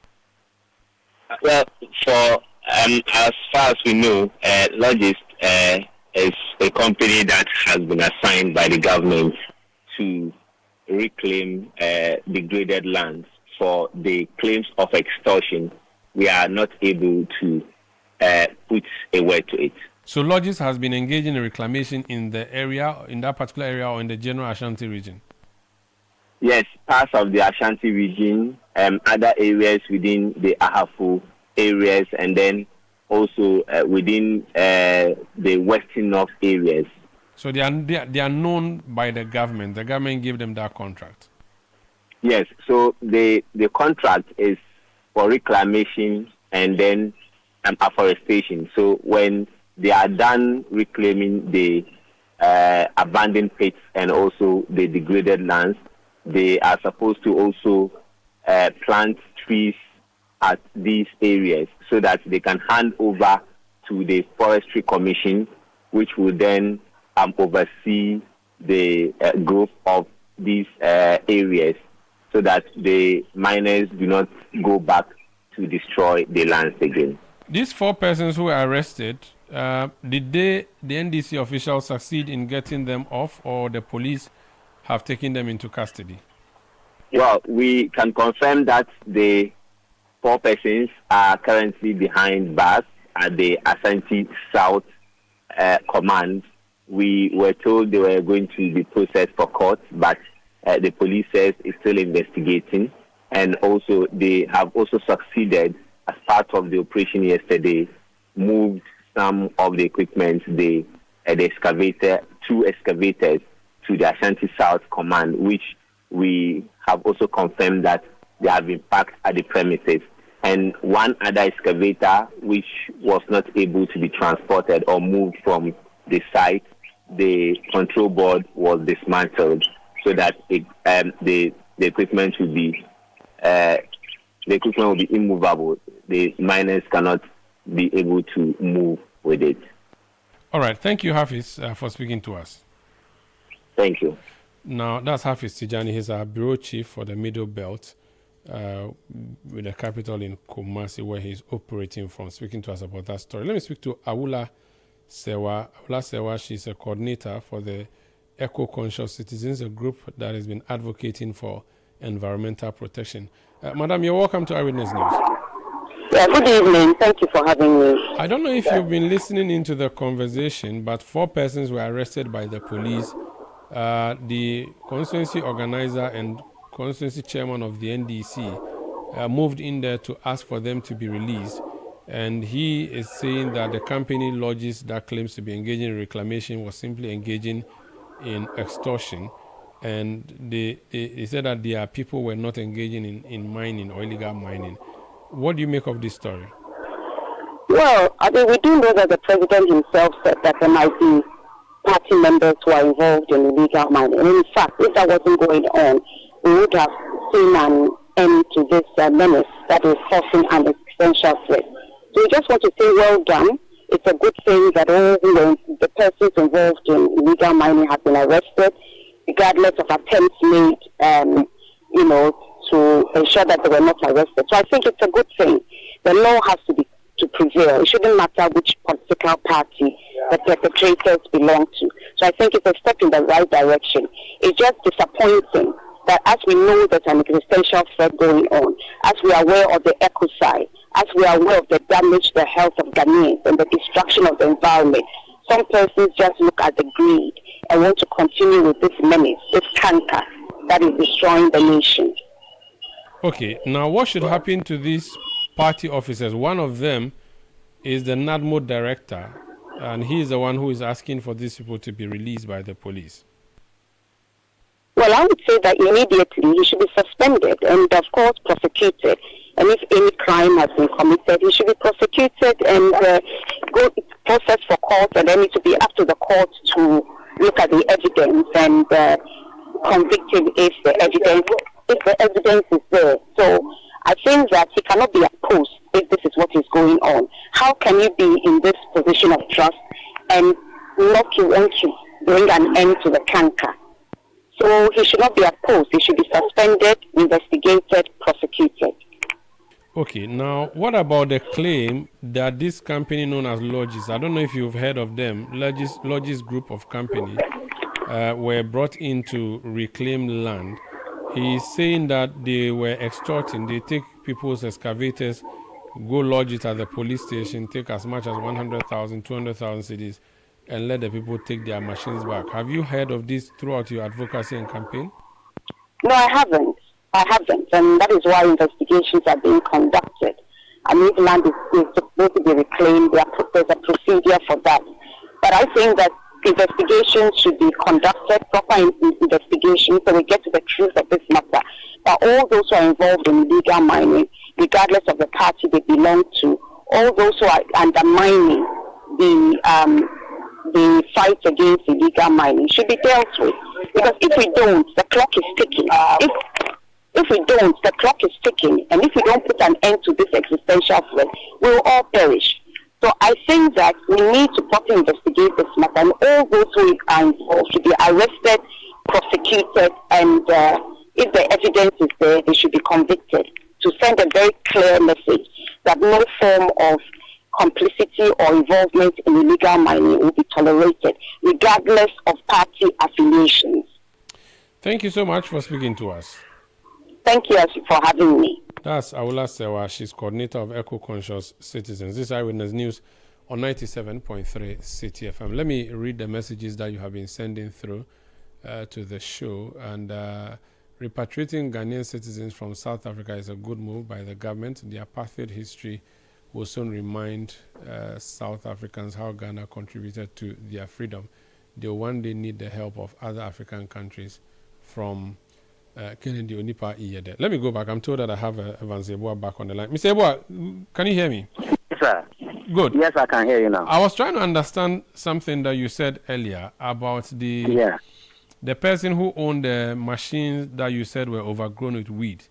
Well, for as far as we know, Logist is a company that has been assigned by the government to reclaim degraded lands. For the claims of extortion, we are not able to put a word to it. So Logist has been engaging in reclamation in the area, in that particular area, or in the general Ashanti region? Yes, parts of the Ashanti region, other areas within the Ahafo areas, and then also within the Western North areas. So they are known by the government. The government gave them that contract. Yes. So the contract is for reclamation and then afforestation. So when they are done reclaiming the abandoned pits and also the degraded lands, they are supposed to also plant trees at these areas so that they can hand over to the Forestry Commission, which will then oversee the growth of these areas so that the miners do not go back to destroy the lands again. These 4 persons who were arrested, did the NDC officials succeed in getting them off, or the police have taken them into custody? Well, we can confirm that the 4 persons are currently behind bars at the Ashanti South Command. We were told they were going to be processed for court, but the police says it's still investigating. And also, they have also succeeded, as part of the operation yesterday, moved some of the equipment, the excavator, 2 excavators, to the Ashanti South Command, which we have also confirmed that they have been parked at the premises. And 1 other excavator, which was not able to be transported or moved from the site, the control board was dismantled so that the equipment will be immovable. The miners cannot be able to move with it. All right. Thank you, Hafiz, for speaking to us. Thank you. Now, that's Hafiz Tijani. He's our bureau chief for the Middle Belt with a capital in Kumasi, where he's operating from, speaking to us about that story. Let me speak to Awula Sewa. Awula Sewa, she's a coordinator for the Eco-Conscious Citizens, a group that has been advocating for environmental protection. Madam, you're welcome to Eyewitness News. Yeah, good evening. Thank you for having me. I don't know if you've been listening into the conversation, but 4 persons were arrested by the police. The constituency organizer and constituency chairman of the NDC moved in there to ask for them to be released. And he is saying that the company lodges that claims to be engaging in reclamation was simply engaging in extortion. And they said that their people were not engaging in mining or illegal mining. What do you make of this story? Well, I mean, we do know that the president himself said that there might be party members who are involved in illegal mining. And in fact, if that wasn't going on, we would have seen an end to this menace that is causing an existential threat. So we just want to say well done. It's a good thing that all the persons involved in illegal mining have been arrested, regardless of attempts made, to ensure that they were not arrested. So I think it's a good thing. The law has to prevail. It shouldn't matter which political party the perpetrators belong to. So I think it's a step in the right direction. It's just disappointing that as we know there's an existential threat going on, as we are aware of the ecocide, as we are aware of the damage to the health of Ghanaians and the destruction of the environment, some persons just look at the greed and want to continue with this menace, this canker that is destroying the nation. Okay, now what should happen to these party officers? One of them is the NADMO director, and he is the one who is asking for these people to be released by the police. Well, I would say that immediately he should be suspended and, of course, prosecuted. And if any crime has been committed, he should be prosecuted and go processed for court, and then it should be up to the court to look at the evidence and convict him if the evidence is there. So I think that he cannot be opposed if this is what is going on. How can you be in this position of trust and not want to bring an end to the canker? So he should not be opposed. He should be suspended, investigated, prosecuted. Okay, now what about the claim that this company known as Lodges, I don't know if you've heard of them, Lodges group of companies, were brought in to reclaim land. He's saying that they were extorting. They take people's excavators, go lodge it at the police station, take as much as 100,000, 200,000 cedis, and let the people take their machines back. Have you heard of this throughout your advocacy and campaign? No, I haven't. And that is why investigations are being conducted. I mean, if land is supposed to be reclaimed, there's a procedure for that. But I think that investigations should be conducted, proper investigations, so we get to the truth of this matter. But all those who are involved in illegal mining, regardless of the party they belong to, all those who are undermining the fight against illegal mining should be dealt with. Because if we don't, the clock is ticking. If we don't, the clock is ticking. And if we don't put an end to this existential threat, we will all perish. So I think that we need to properly investigate this matter, and all those who are involved should be arrested, prosecuted, and if the evidence is there, they should be convicted, to send a very clear message that no form of complicity or involvement in illegal mining will be tolerated, regardless of party affiliations. Thank you so much for speaking to us. Thank you for having me. That's Awula Sewa. She's coordinator of Eco-Conscious Citizens. This is Eyewitness News on 97.3 Citi FM. Let me read the messages that you have been sending through to the show. And repatriating Ghanaian citizens from South Africa is a good move by the government. The apartheid history will soon remind South Africans how Ghana contributed to their freedom. They'll one day need the help of other African countries from Kennedy Onipa Iyede. Let me go back. I'm told that I have Evans Eboa back on the line. Mr. Eboa, can you hear me? Yes, sir. Good. Yes, I can hear you now. I was trying to understand something that you said earlier about the person who owned the machines that you said were overgrown with weed.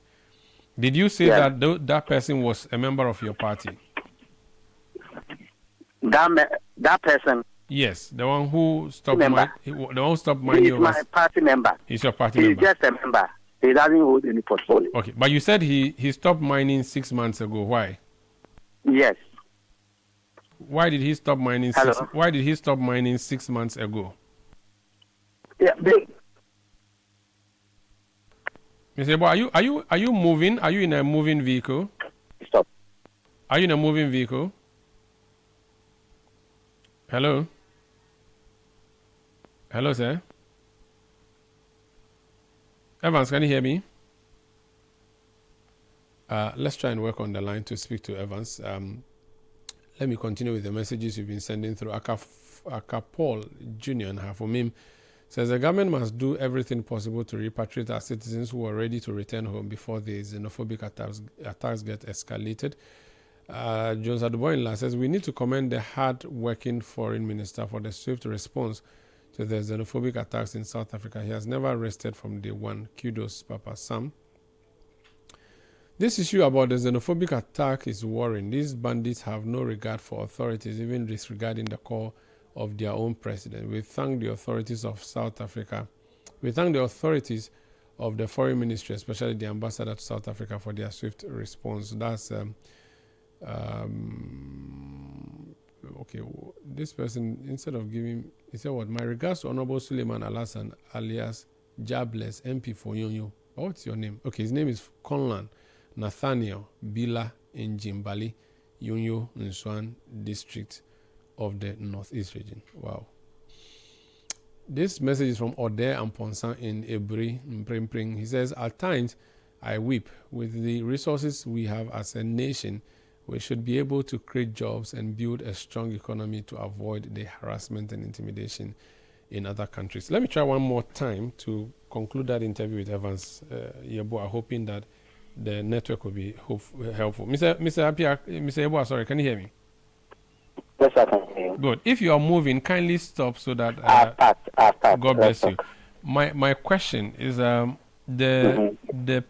Did you say that that person was a member of your party? That person? Yes, the one who stopped mining. He's my party member. He's your party member. He's just a member. He doesn't hold any portfolio. Okay, but you said he stopped mining 6 months ago. Why? Yes. Why did he stop mining? Why did he stop mining 6 months ago? Yeah, Mr. Boy, are you moving? Are you in a moving vehicle? Stop. Are you in a moving vehicle? Hello? Hello, sir? Evans, can you hear me? Let's try and work on the line to speak to Evans. Let me continue with the messages you've been sending through. Akapol Jr. and Hafomim says the government must do everything possible to repatriate our citizens who are ready to return home before the xenophobic attacks get escalated. Jones Aduboyinla says we need to commend the hard-working foreign minister for the swift response to the xenophobic attacks in South Africa. He has never rested from day one. Kudos, Papa Sam. This issue about the xenophobic attack is worrying. These bandits have no regard for authorities, even disregarding the call of their own president. We thank the authorities of South Africa. We thank the authorities of the foreign ministry, especially the ambassador to South Africa, for their swift response. That's okay. This person, instead of giving, he said, "What? My regards to Honorable Suleiman Alasan, alias Jabless, MP for Yonyo." What's your name? Okay, his name is Conlan Nathaniel Bila Njimbali, Yonyo Nswan District of the Northeast region. Wow. This message is from Ode and Ponsan in Ebri, Mprimpring. He says, at times I weep. With the resources we have as a nation, we should be able to create jobs and build a strong economy to avoid the harassment and intimidation in other countries. Let me try one more time to conclude that interview with Evans Yeboah, hoping that the network will be helpful. Mr. Yeboah, sorry, can you hear me? Yes, I can hear you. Good. If you are moving, kindly stop so that God bless you. My question is the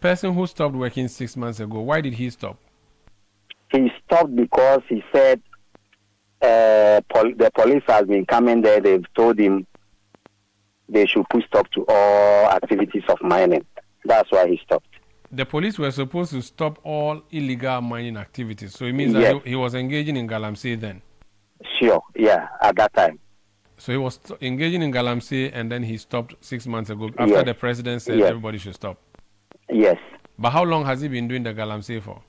person who stopped working 6 months ago, why did he stop? He stopped because he said the police has been coming there. They've told him they should put stop to all activities of mining. That's why he stopped. The police were supposed to stop all illegal mining activities. So it means that he was engaging in Galamsey then? Sure, yeah, at that time. So he was engaging in Galamsey and then he stopped 6 months ago after the president said everybody should stop? Yes. But how long has he been doing the Galamsey for?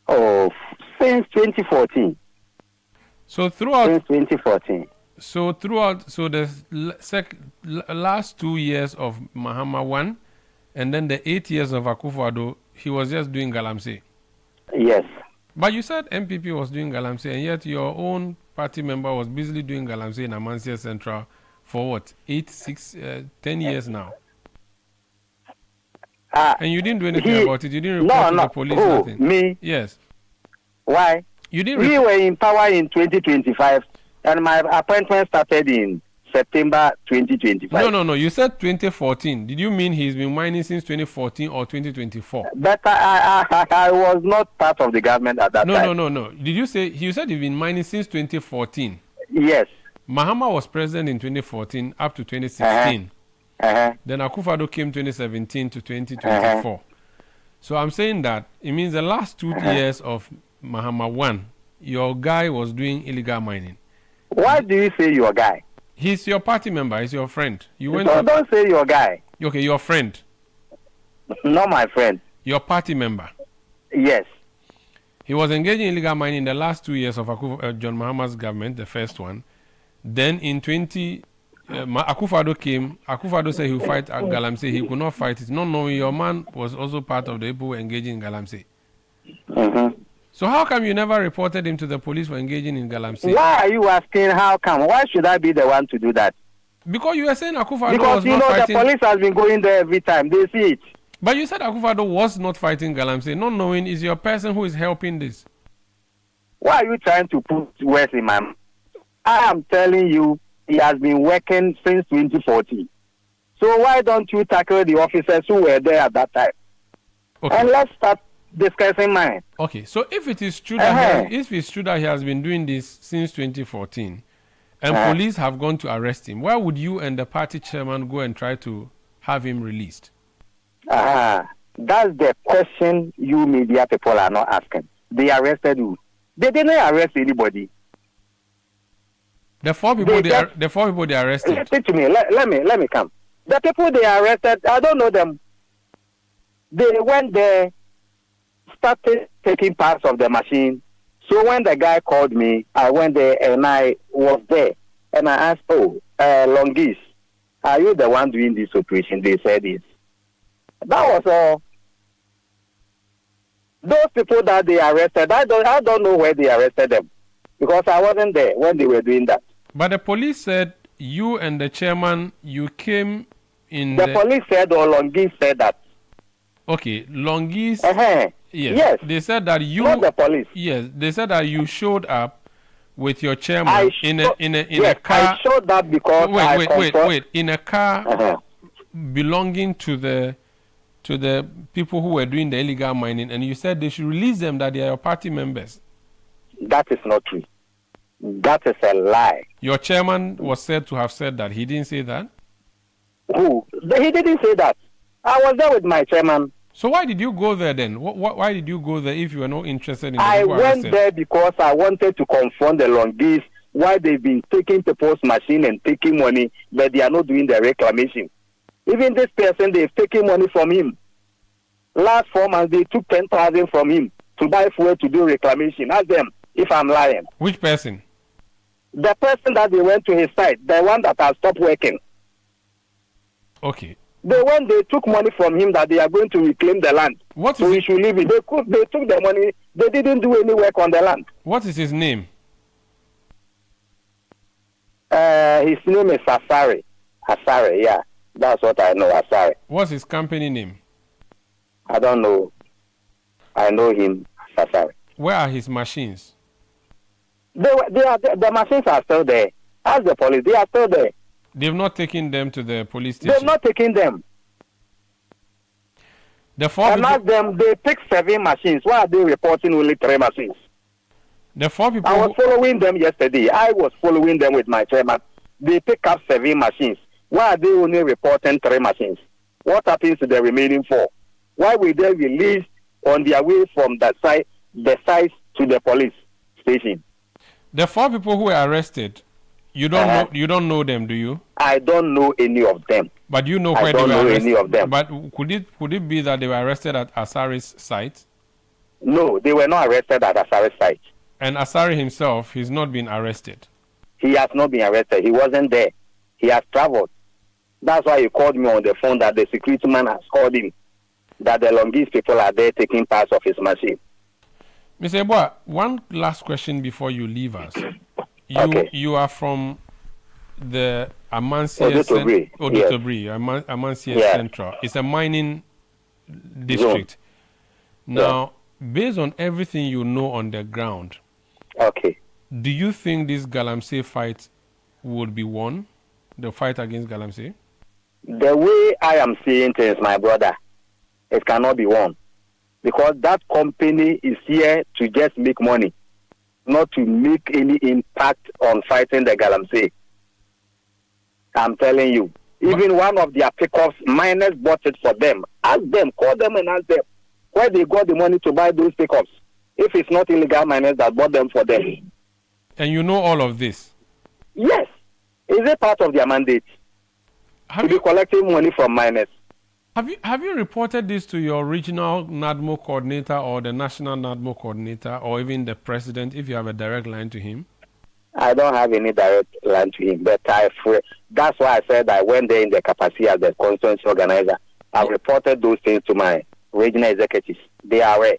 Oh, since 2014. So throughout... Since 2014. So throughout... So the last 2 years of Mahama 1 and then the 8 years of Akufo-Addo, he was just doing Galamsey? Yes. But you said MPP was doing Galamsey, and yet your own party member was busily doing Galamsey in Amansia Central for what? 10 years now? And you didn't do anything about it? You didn't report to the police? Nothing? Me? Yes. Why? You didn't. We were in power in 2025, and my appointment started in September 2025. No. You said 2014. Did you mean he's been mining since 2014 or 2024? But I was not part of the government at that time. No. Did you say, you said you've been mining since 2014? Yes. Mahama was president in 2014 up to 2016. Then Akufo-Addo came 2017 to 2024. So I'm saying that it means the last 2 years of Mahama 1, your guy was doing illegal mining. Why do you say your guy? He's your party member. He's your friend. Don't say your guy. Okay, your friend. Not my friend. Your party member. Yes. He was engaging in illegal mining in the last 2 years of John Mahama's government, the first one. Then in Akufo-Addo came. Akufo-Addo said he would fight at Galamsey. He could not fight it. Not knowing your man was also part of the people engaging in Galamsey. So how come you never reported him to the police for engaging in Galamsey? Why are you asking how come? Why should I be the one to do that? Because you were saying Akufo-Addo was not fighting... Because the police has been going there every time. They see it. But you said Akufo-Addo was not fighting Galamsey. Not knowing is your person who is helping this. Why are you trying to put words in my mouth? I am telling you, he has been working since 2014. So why don't you tackle the officers who were there at that time? Okay. And let's start discussing mine. Okay, so if it is true that he has been doing this since 2014 and police have gone to arrest him, why would you and the party chairman go and try to have him released? That's the question you media people are not asking. They arrested you. They didn't arrest anybody. The four people they arrested. Listen to me. Let me come. The people they arrested, I don't know them. They went there, started taking parts of the machine. So when the guy called me, I went there and I was there. And I asked, Longis, are you the one doing this operation? They said yes. That was all. Those people that they arrested, I don't know where they arrested them because I wasn't there when they were doing that. But the police said you and the chairman, you came in. The police said, or Longis said that. Okay, Longis. Yes. They said that you. Not the police. Yes, they said that you showed up with your chairman in a car. I showed up because wait. In a car belonging to the people who were doing the illegal mining, and you said they should release them, that they are your party members. That is not true. That is a lie. Your chairman was said to have said that. He didn't say that? Who? He didn't say that. I was there with my chairman. So why did you go there then? Why did you go there if you were not interested in the I people went arrested? there because I wanted to confront the Longis why they've been taking people's machine and taking money, but they are not doing the reclamation. Even this person, they've taken money from him. Last 4 months, they took 10,000 from him to buy fuel to do reclamation. Ask them if I'm lying. Which person? The person that they went to his site, the one that has stopped working. Okay. They took money from him that they are going to reclaim the land. So he should leave it. They took the money. They didn't do any work on the land. What is his name? His name is Asare. Asare, yeah. That's what I know, Asare. What's his company name? I don't know. I know him, Asare. Where are his machines? The machines are still there. Ask the police. They are still there. They've not taken them to the police station. They've not taken them. And ask them, they picked 7 machines. Why are they reporting only 3 machines? The 4 people. I was following them yesterday. I was following them with my chairman. They pick up 7 machines. Why are they only reporting 3 machines? What happens to the remaining 4? Why were they released on their way from the site to the police station? The 4 people who were arrested, you don't know them, do you? I don't know any of them. But you know where they were arrested. I don't know any of them. But could it be that they were arrested at Asari's site? No, they were not arrested at Asari's site. And Asari himself, he's not been arrested. He has not been arrested. He wasn't there. He has traveled. That's why he called me on the phone that the security man has called him, that the Longis people are there taking parts of his machine. Mr. Eboa, one last question before you leave us. You are from the Amansia Central. It's a mining district. Now, based on everything you know on the ground, do you think this Galamsey fight would be won? The fight against Galamsey? The way I am seeing things, my brother, it cannot be won. Because that company is here to just make money, not to make any impact on fighting the Galamsey. I'm telling you. Even one of their pickups, miners bought it for them. Ask them, call them and ask them where they got the money to buy those pickups. If it's not illegal miners that bought them for them. And you know all of this? Yes. Is it part of their mandate? To be collecting money from miners? Have you reported this to your regional NADMO coordinator or the national NADMO coordinator or even the president if you have a direct line to him? I don't have any direct line to him, but that's why I said I went there in the capacity as the constituency organizer. I reported those things to my regional executives. They are aware.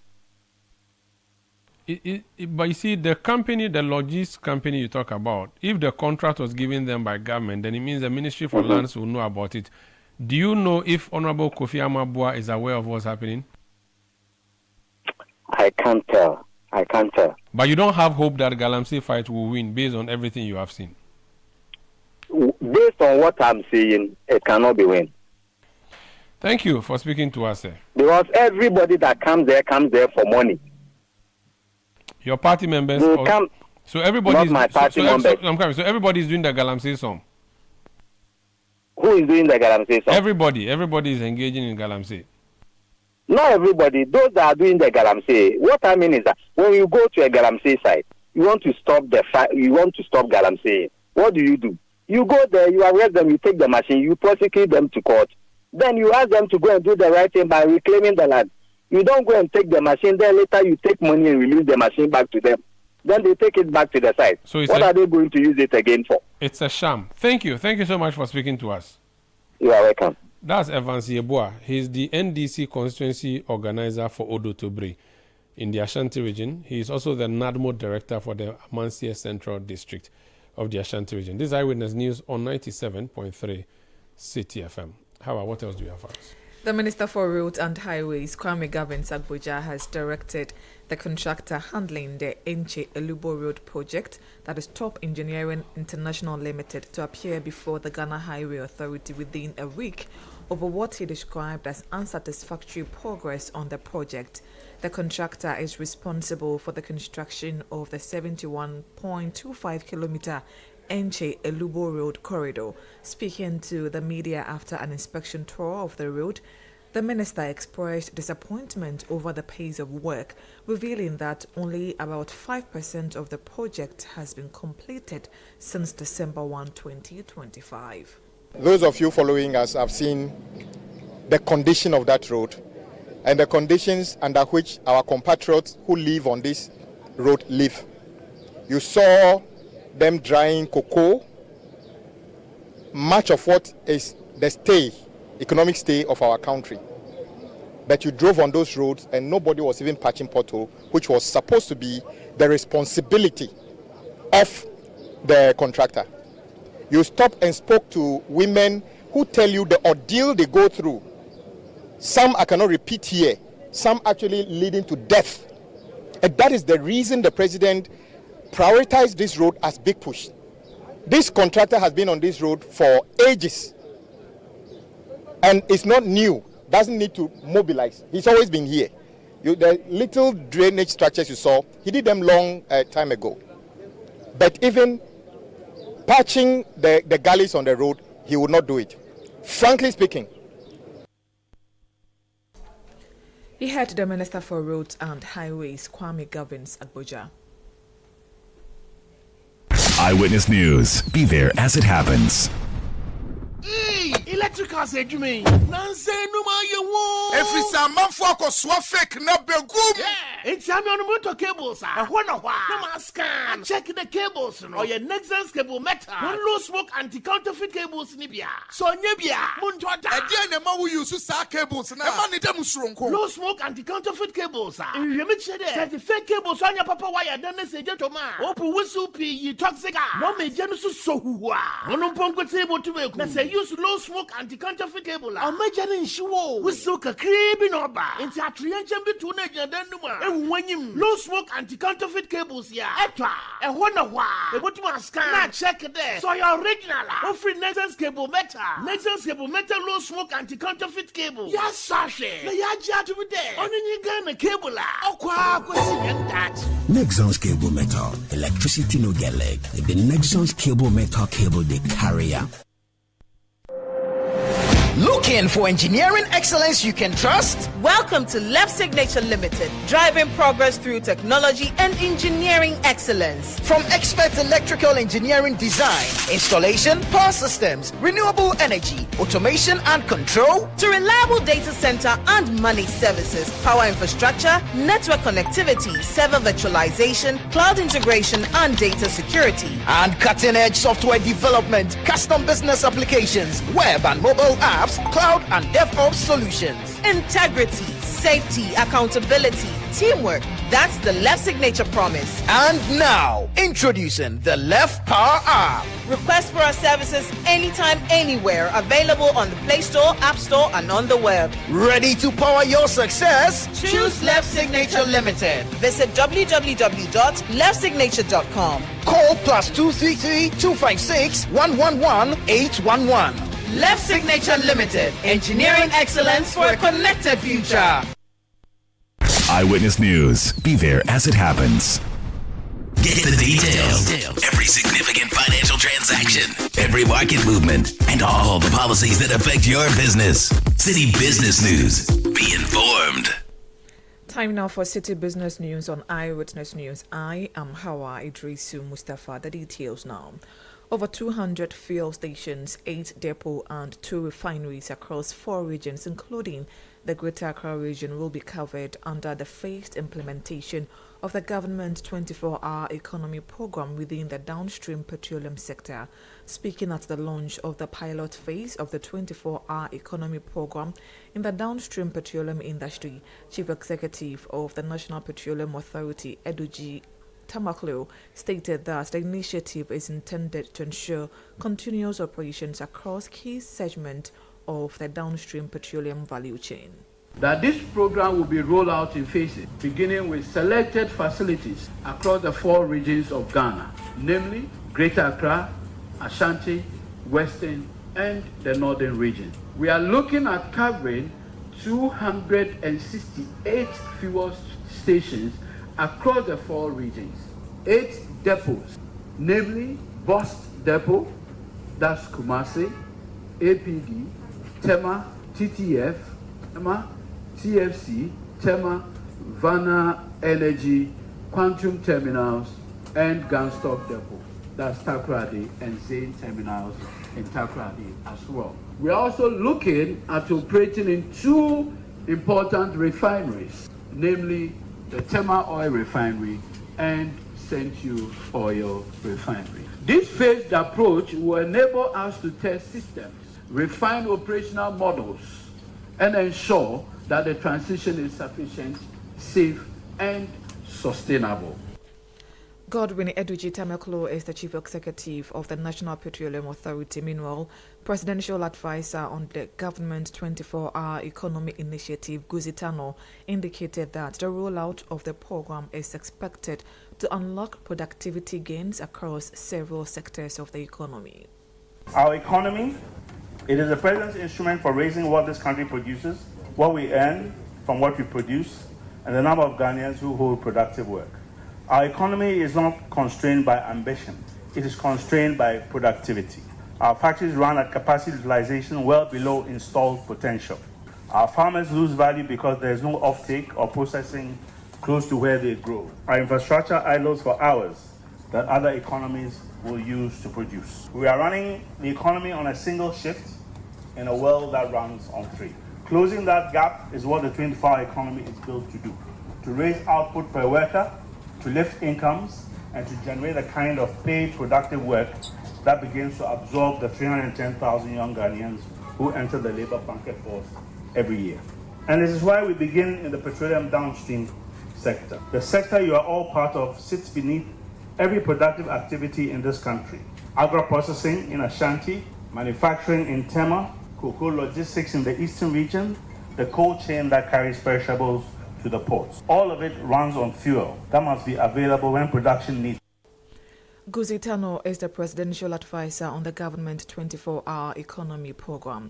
But you see, the company, the logistics company you talk about, if the contract was given them by government, then it means the Ministry for Lands will know about it. Do you know if Honorable Kofi Amabua is aware of what's happening? I can't tell. But you don't have hope that Galamsey fight will win based on everything you have seen? Based on what I'm seeing, it cannot be win. Thank you for speaking to us, sir. Because everybody that comes there for money. Your party members? So everybody not my party members. So everybody is doing the Galamsey song? Who is doing the Galamsey song? Everybody is engaging in Galamsey. Not everybody. Those that are doing the Galamsey. What I mean is that when you go to a Galamsey site, you want to stop the fight. You want to stop Galamsey. What do? You go there, you arrest them, you take the machine, you prosecute them to court. Then you ask them to go and do the right thing by reclaiming the land. You don't go and take the machine. Then later you take money and release the machine back to them. Then they take it back to the site. So what are they going to use it again for? It's a sham. Thank you. Thank you so much for speaking to us. You are welcome. That's Evans Yeboah. He's the NDC constituency organizer for Odo Tobre. in the Ashanti region. He is also the NADMO director for the Amansia Central District of the Ashanti region. This is Eyewitness News on 97.3 Citi FM. However, what else do you have for us? The Minister for Roads and Highways, Kwame Gavin-Sagboja, has directed the contractor handling the Enche Elubo Road project, that is Top Engineering International Limited, to appear before the Ghana Highway Authority within a week over what he described as unsatisfactory progress on the project. The contractor is responsible for the construction of the 71.25 kilometer Enche Elubo Road corridor. Speaking to the media after an inspection tour of the road, the minister expressed disappointment over the pace of work, revealing that only about 5% of the project has been completed since December 1, 2025. Those of you following us have seen the condition of that road and the conditions under which our compatriots who live on this road live. You saw them drying cocoa, much of what is the economic stay of our country. But you drove on those roads and nobody was even patching pothole, which was supposed to be the responsibility of the contractor. You stopped and spoke to women who tell you the ordeal they go through. Some I cannot repeat here, some actually leading to death. And that is the reason the president prioritized this road as big push. This contractor has been on this road for ages and it's not new, doesn't need to mobilize. He's always been here. The little drainage structures you saw, he did them long time ago. But even patching the gullies on the road, he would not do it. Frankly speaking. He heard the Minister for Roads and Highways, Kwame Gavin-Sagboja. Eyewitness News. Be there as it happens. Electrical say to me, Nancy no ma ye wo. Every some man for ko so fake na begum. Yeah. It's am on motor cables ah. Ho na hwa. No ma scan. Check the cables no. Or your Nexans cable metal. One low smoke anti-counterfeit cables ni bia. So nye bia. Muntoda. E dey na ma we use sa cables na. E ma ni dem sronko. Low smoke anti-counterfeit cables ah. E we me che dey. Say the fake cables on your papa wire dan na say to ma. Open whistle p toxic ah. No me je no so huwa. Ono ponko table to make. Na say use low smoke anti-counterfeit cable. I'm making sure we so creepy no ba. Into a triangle between the Denuma. And when you low smoke anti-counterfeit cables, yeah. Etra, and one of why. What you must scan. Now check it there. So your original. Offering Nexans cable metal. Nexans cable metal low smoke anti-counterfeit cable. Yes, Sasha. The yaja to be there. Only you got a cable. Oh, quack, that. Nexans cable metal. Electricity no get leg. The Nexans cable metal cable they carry. Looking for engineering excellence you can trust? Welcome to Left Signature Limited, driving progress through technology and engineering excellence. From expert electrical engineering design, installation, power systems, renewable energy, automation and control, to reliable data center and managed services, power infrastructure, network connectivity, server virtualization, cloud integration and data security, and cutting-edge software development, custom business applications, web and mobile apps, cloud and DevOps solutions. Integrity, safety, accountability, teamwork. That's the Left Signature promise. And now, introducing the Left Power app. Request for our services anytime, anywhere. Available on the Play Store, App Store, and on the web. Ready to power your success? Choose Left Signature Limited. Visit www.leftsignature.com. Call +233 256 111 811. Left Signature Limited. Engineering excellence for a connected future. Eyewitness News. Be there as it happens. Get the details. Every significant financial transaction, every market movement, and all the policies that affect your business. Citi Business News. Be informed. Time now for Citi Business News on Eyewitness News. I am Hawa Idrisu Mustafa. The details now. Over 200 fuel stations, 8 depots and 2 refineries across 4 regions, including The Greater Accra region will be covered under the phased implementation of the government 24-hour economy program within the downstream petroleum sector. Speaking at the launch of the pilot phase of the 24-hour economy program in the downstream petroleum industry, Chief Executive of the National Petroleum Authority, Nik Amarteifio, stated that the initiative is intended to ensure continuous operations across key segments of the downstream petroleum value chain. That this program will be rolled out in phases, beginning with selected facilities across the 4 regions of Ghana, namely Greater Accra, Ashanti, Western, and the Northern region. We are looking at covering 268 fuel stations across the 4 regions, 8 depots, namely Bost Depot, that's Kumasi, APD, Tema, TTF, Tema, TFC, Tema, Vanna Energy, Quantum Terminals, and Gunstock Depot. That's Takoradi and Zain Terminals in Takoradi as well. We're also looking at operating in 2 important refineries, namely the Tema Oil Refinery and Sentu Oil Refinery. This phased approach will enable us to test systems, refine operational models, and ensure that the transition is sufficient, safe, and sustainable. Godwin Eduji Tameklo is the Chief Executive of the National Petroleum Authority. Meanwhile, Presidential Advisor on the Government 24-Hour Economy Initiative, Guzitano, indicated that the rollout of the program is expected to unlock productivity gains across several sectors of the economy. Our economy, it is the president's instrument for raising what this country produces, what we earn from what we produce, and the number of Ghanaians who hold productive work. Our economy is not constrained by ambition. It is constrained by productivity. Our factories run at capacity utilization well below installed potential. Our farmers lose value because there is no offtake or processing close to where they grow. Our infrastructure idles for hours that other economies will use to produce. We are running the economy on a single shift in a world that runs on 3. Closing that gap is what the 24-hour economy is built to do, to raise output per worker, to lift incomes, and to generate a kind of paid productive work that begins to absorb the 310,000 young Ghanaians who enter the labor market force every year. And this is why we begin in the petroleum downstream sector. The sector you are all part of sits beneath every productive activity in this country. Agro-processing in Ashanti, manufacturing in Tema, cocoa logistics in the eastern region, the cold chain that carries perishables to the ports. All of it runs on fuel that must be available when production needs. Guzitano is the Presidential Advisor on the Government 24-Hour Economy Program.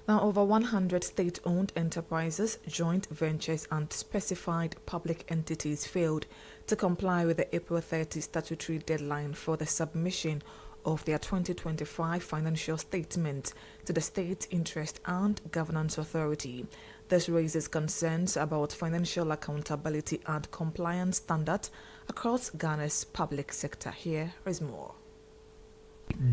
Now, over 100 state-owned enterprises, joint ventures and specified public entities failed to comply with the April 30 statutory deadline for the submission of their 2025 financial statement to the State Interest and Governance Authority. This raises concerns about financial accountability and compliance standards across Ghana's public sector. Here is more.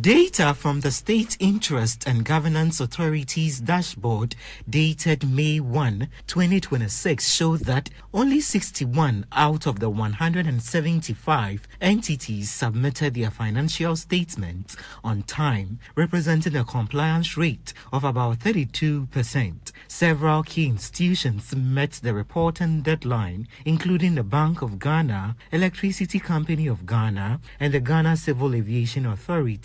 Data from the State Interest and Governance Authority's dashboard dated May 1, 2026 showed that only 61 out of the 175 entities submitted their financial statements on time, representing a compliance rate of about 32%. Several key institutions met the reporting deadline, including the Bank of Ghana, Electricity Company of Ghana, and the Ghana Civil Aviation Authority.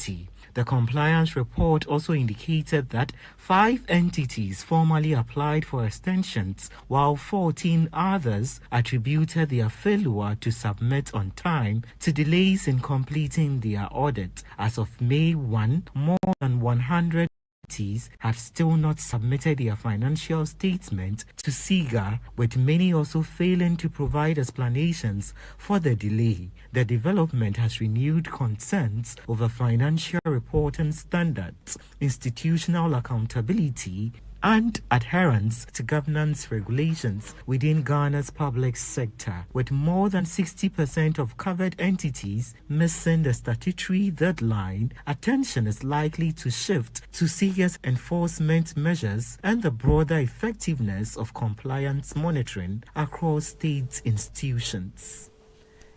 The compliance report also indicated that 5 entities formally applied for extensions, while 14 others attributed their failure to submit on time to delays in completing their audit. As of May 1, more than 100 entities have still not submitted their financial statement to SIGA, with many also failing to provide explanations for the delay. The development has renewed concerns over financial reporting standards, institutional accountability, and adherence to governance regulations within Ghana's public sector. With more than 60% of covered entities missing the statutory deadline, attention is likely to shift to serious enforcement measures and the broader effectiveness of compliance monitoring across state institutions.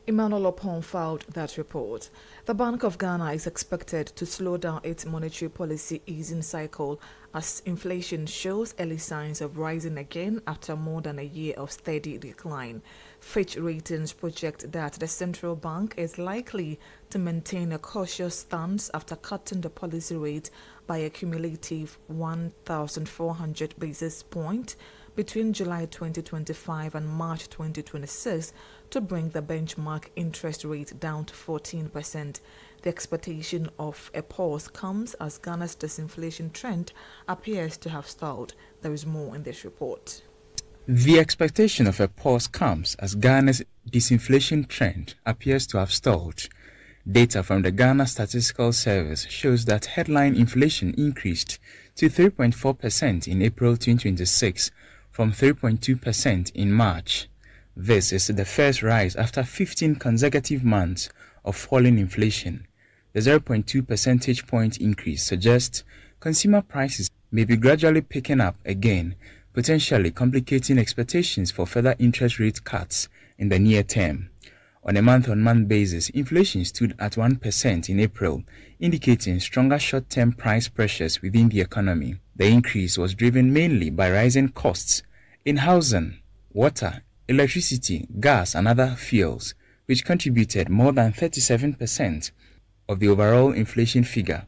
Emmanuel Opon filed that report. The Bank of Ghana is expected to slow down its monetary policy easing cycle as inflation shows early signs of rising again after more than a year of steady decline. Fitch Ratings project that the central bank is likely to maintain a cautious stance after cutting the policy rate by a cumulative 1,400 basis points between July 2025 and March 2026 to bring the benchmark interest rate down to 14%. The expectation of a pause comes as Ghana's disinflation trend appears to have stalled. There is more in this report. The expectation of a pause comes as Ghana's disinflation trend appears to have stalled. Data from the Ghana Statistical Service shows that headline inflation increased to 3.4% in April 2026 from 3.2% in March. This is the first rise after 15 consecutive months of falling inflation. The 0.2 percentage point increase suggests consumer prices may be gradually picking up again, potentially complicating expectations for further interest rate cuts in the near term. On a month-on-month basis, inflation stood at 1% in April, indicating stronger short-term price pressures within the economy. The increase was driven mainly by rising costs in housing, water, electricity, gas, and other fuels, which contributed more than 37% of the overall inflation figure.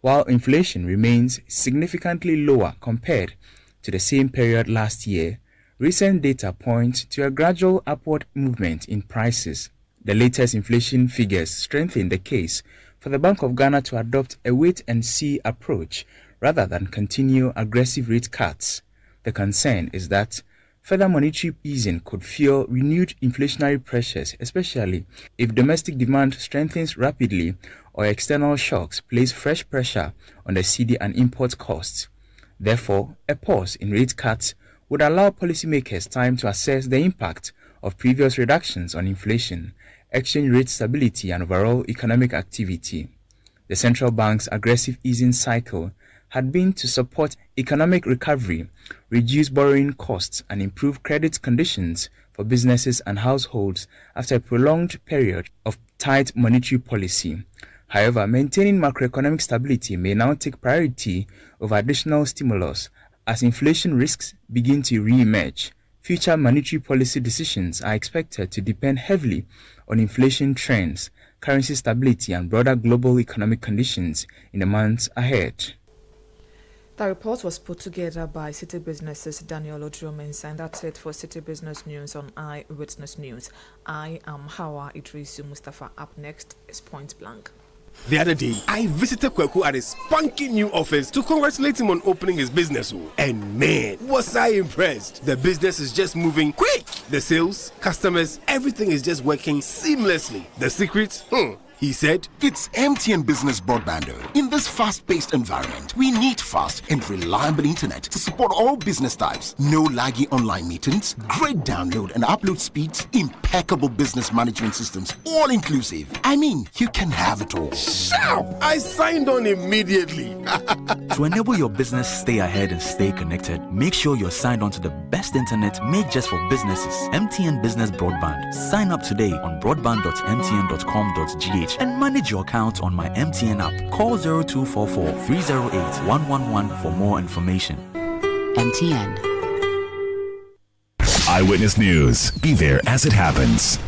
While inflation remains significantly lower compared to the same period last year, recent data point to a gradual upward movement in prices. The latest inflation figures strengthen the case for the Bank of Ghana to adopt a wait-and-see approach rather than continue aggressive rate cuts. The concern is that further monetary easing could fuel renewed inflationary pressures, especially if domestic demand strengthens rapidly or external shocks place fresh pressure on the cedi and import costs. Therefore, a pause in rate cuts would allow policymakers time to assess the impact of previous reductions on inflation, exchange rate stability, and overall economic activity. The central bank's aggressive easing cycle had been to support economic recovery, reduce borrowing costs, and improve credit conditions for businesses and households after a prolonged period of tight monetary policy. However, maintaining macroeconomic stability may now take priority over additional stimulus as inflation risks begin to re-emerge. Future monetary policy decisions are expected to depend heavily on inflation trends, currency stability, and broader global economic conditions in the months ahead. The report was put together by Citi Business's Daniel Odromensah, and that's it for Citi Business News on Eyewitness News. I am Hawa Idrisu Mustafa. Up next is Point Blank. The other day, I visited Kweku at his spunky new office to congratulate him on opening his business. And man, was I impressed. The business is just moving quick. The sales, customers, everything is just working seamlessly. The secret? He said, it's MTN Business Broadband. In this fast-paced environment, we need fast and reliable internet to support all business types. No laggy online meetings, great download and upload speeds, impeccable business management systems, all inclusive. I mean, you can have it all. Sharp! I signed on immediately. To enable your business stay ahead and stay connected, make sure you're signed on to the best internet made just for businesses. MTN Business Broadband. Sign up today on broadband.mtn.com.gh and manage your account on my MTN app. Call 0244 308 111 for more information. MTN. Eyewitness News. Be there as it happens.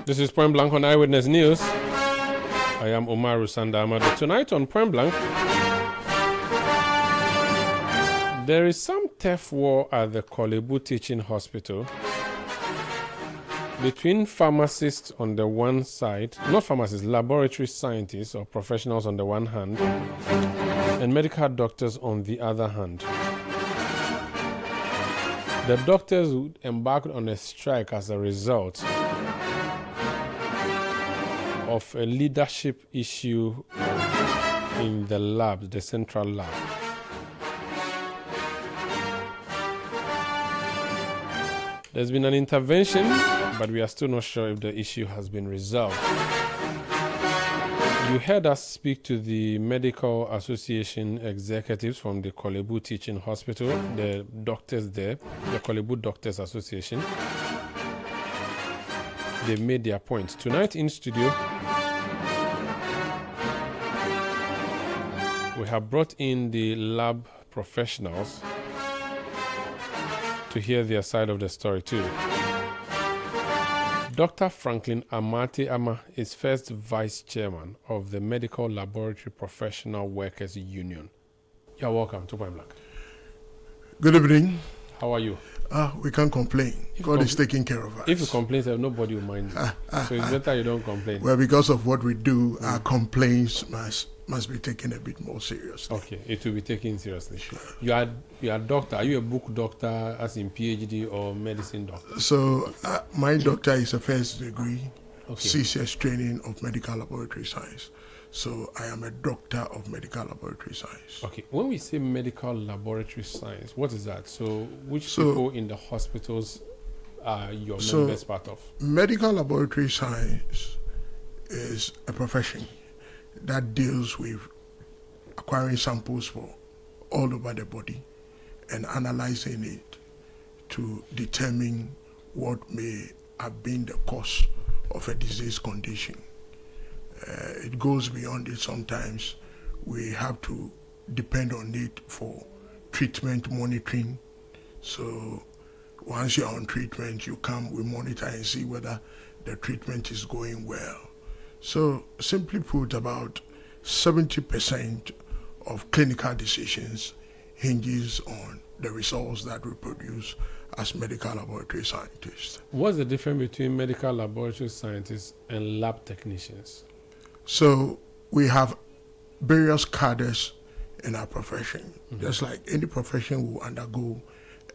This is Point Blank on Eyewitness News. I am Umaru, Sanda, Amadu. Tonight on Point Blank, there is some turf war at the Kolebu Teaching Hospital between pharmacists on the one side, not pharmacists, laboratory scientists or professionals on the one hand, and medical doctors on the other hand. The doctors embarked on a strike as a result of a leadership issue in the lab, the central lab. There's been an intervention, but we are still not sure if the issue has been resolved. You heard us speak to the Medical Association executives from the Kolebu Teaching Hospital, the doctors there, the Kolebu Doctors Association. They made their point. Tonight in studio, we have brought in the lab professionals to hear their side of the story too. Dr. Franklin Amarteifio is first vice chairman of the Medical Laboratory Professional Workers Union. You're welcome to Point Blank. Good evening. How are you? We can't complain. God is taking care of us. If you complain, nobody will mind you. So it's better you don't complain. Well, because of what we do, our complaints must be taken a bit more seriously. Okay, it will be taken seriously. Sure. You are a doctor. Are you a book doctor, as in PhD, or medicine doctor? So my doctor is a first degree, CCS training of medical laboratory science. So I am a doctor of medical laboratory science. Okay, when we say medical laboratory science, what is that? So which people in the hospitals are your members part of? Medical laboratory science is a profession that deals with acquiring samples for all over the body and analyzing it to determine what may have been the cause of a disease condition. It goes beyond it sometimes. We have to depend on it for treatment monitoring. So once you're on treatment, you come, we monitor and see whether the treatment is going well. So simply put, about 70% of clinical decisions hinges on the results that we produce as medical laboratory scientists. What's the difference between medical laboratory scientists and lab technicians? So we have various cadres in our profession. Just like any profession will undergo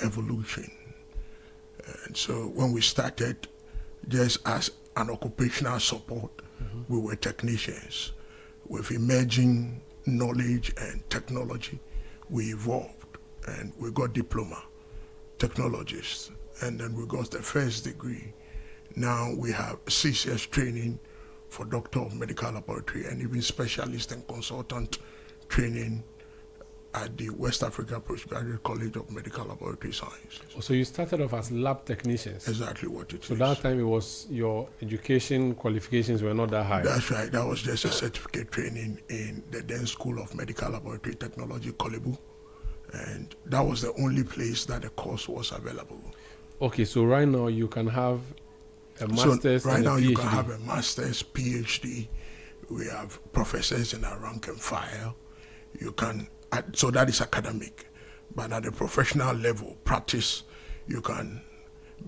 evolution. And so when we started just as an occupational support, we were technicians. With emerging knowledge and technology, we evolved and we got diploma technologists, and then we got the first degree. Now we have CCS training for doctor of medical laboratory and even specialist and consultant training at the West Africa Postgraduate College of Medical Laboratory Science. So you started off as lab technicians? Exactly what it is. So that time it was your education qualifications were not that high? That's right. That was just a certificate training in the then School of Medical Laboratory Technology, Kolebu. And that was the only place that the course was available. Okay, so right now you can have a master's right and now a PhD. You can have a master's, PhD. We have professors in our rank and file. You can, so that is academic. But at the professional level, practice, you can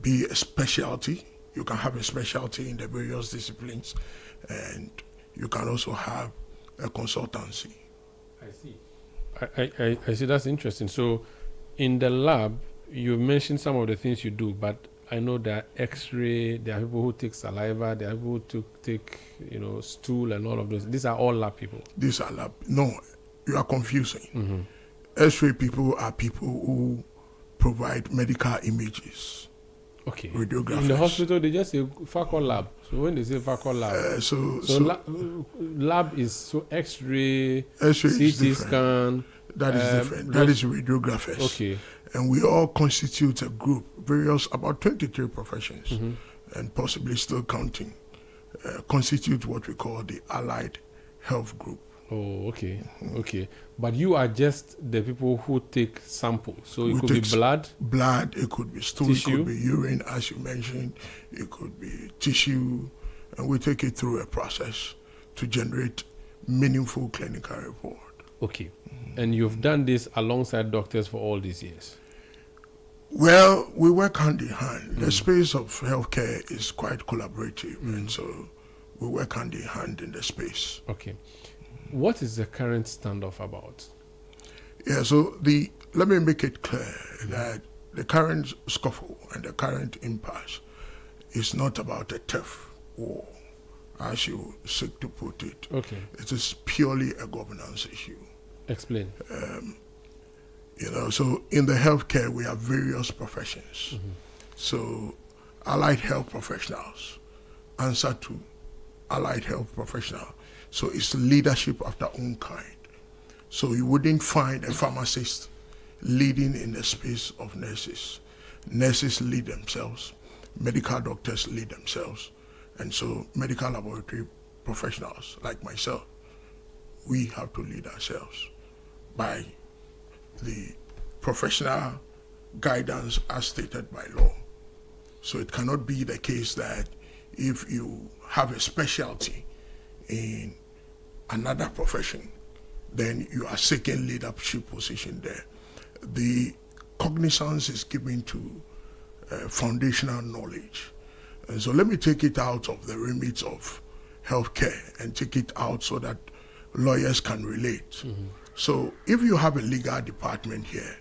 be a specialty. You can have a specialty in the various disciplines, and you can also have a consultancy. I see. I see. That's interesting. So, in the lab, you mentioned some of the things you do, but I know there are X-ray. There are people who take saliva. There are people who take stool and all of those. These are all lab people. These are lab. No, you are confusing. X-ray people are people who provide medical images. Okay. Radiographers. In the hospital, they just say FACO lab. So when they say FACO lab, lab is so X-ray, CT scan. That is different. That is radiographers. Okay. And we all constitute a group, about 23 professions, and possibly still counting, constitute what we call the allied health group. Oh, okay. Okay. But you are just the people who take samples. So it could be blood? Blood, it could be stool, tissue. It could be urine, as you mentioned. It could be tissue, and we take it through a process to generate meaningful clinical report. Okay. And you've done this alongside doctors for all these years? Well, we work hand in hand. The space of healthcare is quite collaborative, and so we work hand in hand in the space. Okay. What is the current standoff about? Yeah, so let me make it clear that the current scuffle and the current impasse is not about a turf war, as you seek to put it. Okay. It is purely a governance issue. Explain. So in the healthcare, we have various professions. So allied health professionals answer to allied health professional. So it's leadership of their own kind. So you wouldn't find a pharmacist leading in the space of nurses. Nurses lead themselves, medical doctors lead themselves, and so medical laboratory professionals like myself, we have to lead ourselves by the professional guidance as stated by law. So it cannot be the case that if you have a specialty in another profession, then you are seeking leadership position there. The cognizance is given to foundational knowledge. And so let me take it out of the remit of healthcare and take it out so that lawyers can relate. So if you have a legal department here,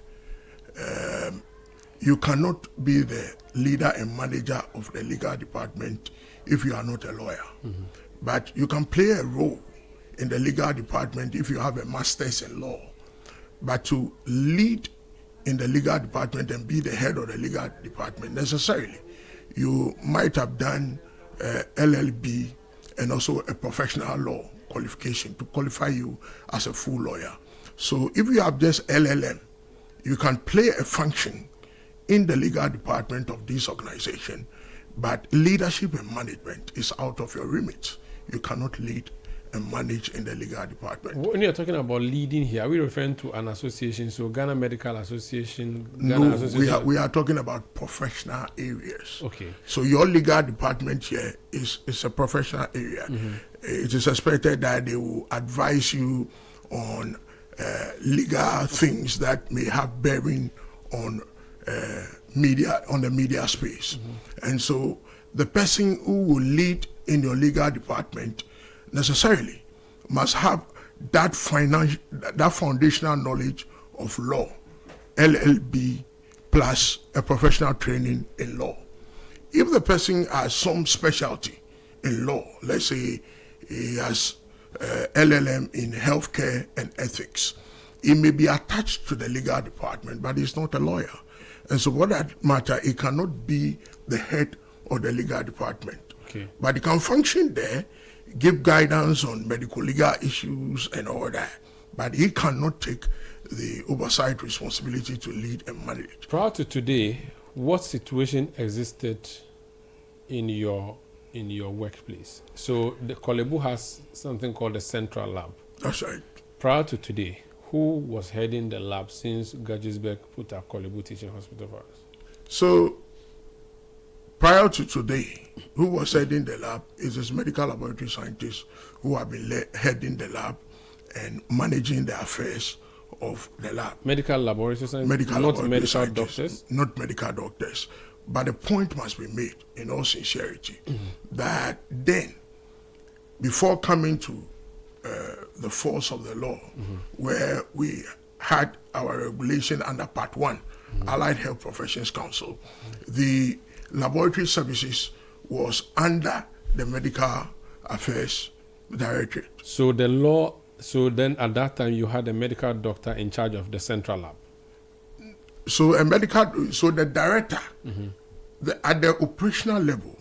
you cannot be the leader and manager of the legal department if you are not a lawyer. But you can play a role in the legal department if you have a master's in law. But to lead in the legal department and be the head of the legal department, necessarily, you might have done LLB and also a professional law qualification to qualify you as a full lawyer. So if you have just LLM, you can play a function in the legal department of this organization, but leadership and management is out of your remit. You cannot lead and manage in the legal department. When you're talking about leading here, are we referring to an association, so Ghana Medical Association? Ghana Association? We are talking about professional areas. Okay. So your legal department here is a professional area. It is expected that they will advise you on legal things that may have bearing on media, on the media space. And so the person who will lead in your legal department necessarily must have that foundational knowledge of law, LLB, plus a professional training in law. If the person has some specialty in law, let's say he has LLM in healthcare and ethics, he may be attached to the legal department, but he's not a lawyer. And so for that matter, he cannot be the head of the legal department. Okay. But he can function there, give guidance on medical legal issues and all that, but he cannot take the oversight responsibility to lead and manage. Prior to today, what situation existed in your workplace? So the Kolebu has something called the Central Lab. That's right. Prior to today, who was heading the lab since Gajisberg put our Kolebu Teaching Hospital for us? So prior to today, who was heading the lab is this medical laboratory scientists who have been heading the lab and managing the affairs of the lab. Medical laboratory scientists, not medical doctors? Not medical doctors. But the point must be made, in all sincerity, that then, before coming to the force of the law, where we had our regulation under Part 1, Allied Health Professions Council, the laboratory services was under the Medical Affairs Directorate. So then at that time you had a medical doctor in charge of the Central Lab. So the director, at the operational level,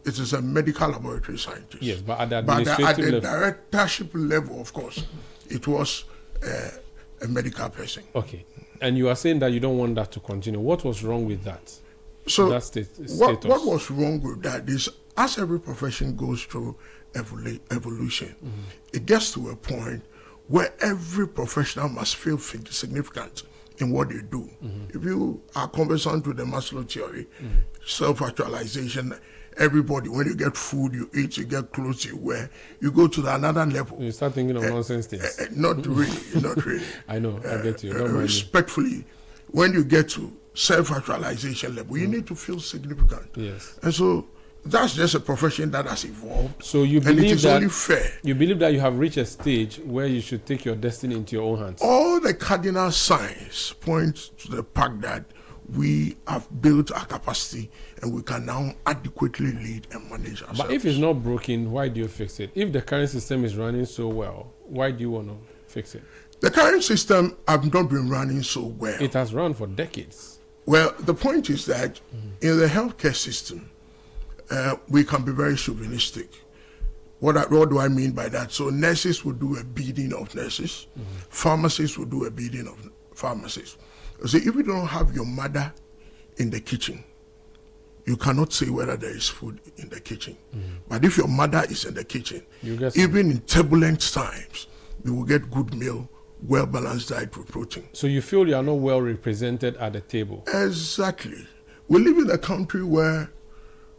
it is a medical laboratory scientist. Yes, but at the administrative level, directorship level, of course, it was a medical person. Okay, and you are saying that you don't want that to continue. What was wrong with that? So that what was wrong with that is, as every profession goes through evolution, it gets to a point where every professional must feel significant in what they do. If you are conversant with the Maslow theory, self-actualization, everybody, when you get food, you eat, you get clothes, you wear, you go to another level. You start thinking of nonsense things. Not really. I know, I get you. Don't respectfully, when you get to self-actualization level, you need to feel significant. Yes. And so that's just a profession that has evolved. So you believe and it is that only fair. You believe that you have reached a stage where you should take your destiny into your own hands. All the cardinal signs point to the fact that we have built our capacity and we can now adequately lead and manage ourselves. But if it's not broken, why do you fix it? If the current system is running so well, why do you want to fix it? The current system has not been running so well. It has run for decades. Well, the point is that in the healthcare system, we can be very chauvinistic. What do I mean by that? So nurses will do a bidding of nurses. Pharmacists will do a bidding of pharmacists. So if you don't have your mother in the kitchen, you cannot say whether there is food in the kitchen. But if your mother is in the kitchen, even in turbulent times, you will get good meal, well-balanced diet with protein. So you feel you are not well represented at the table? Exactly. We live in a country where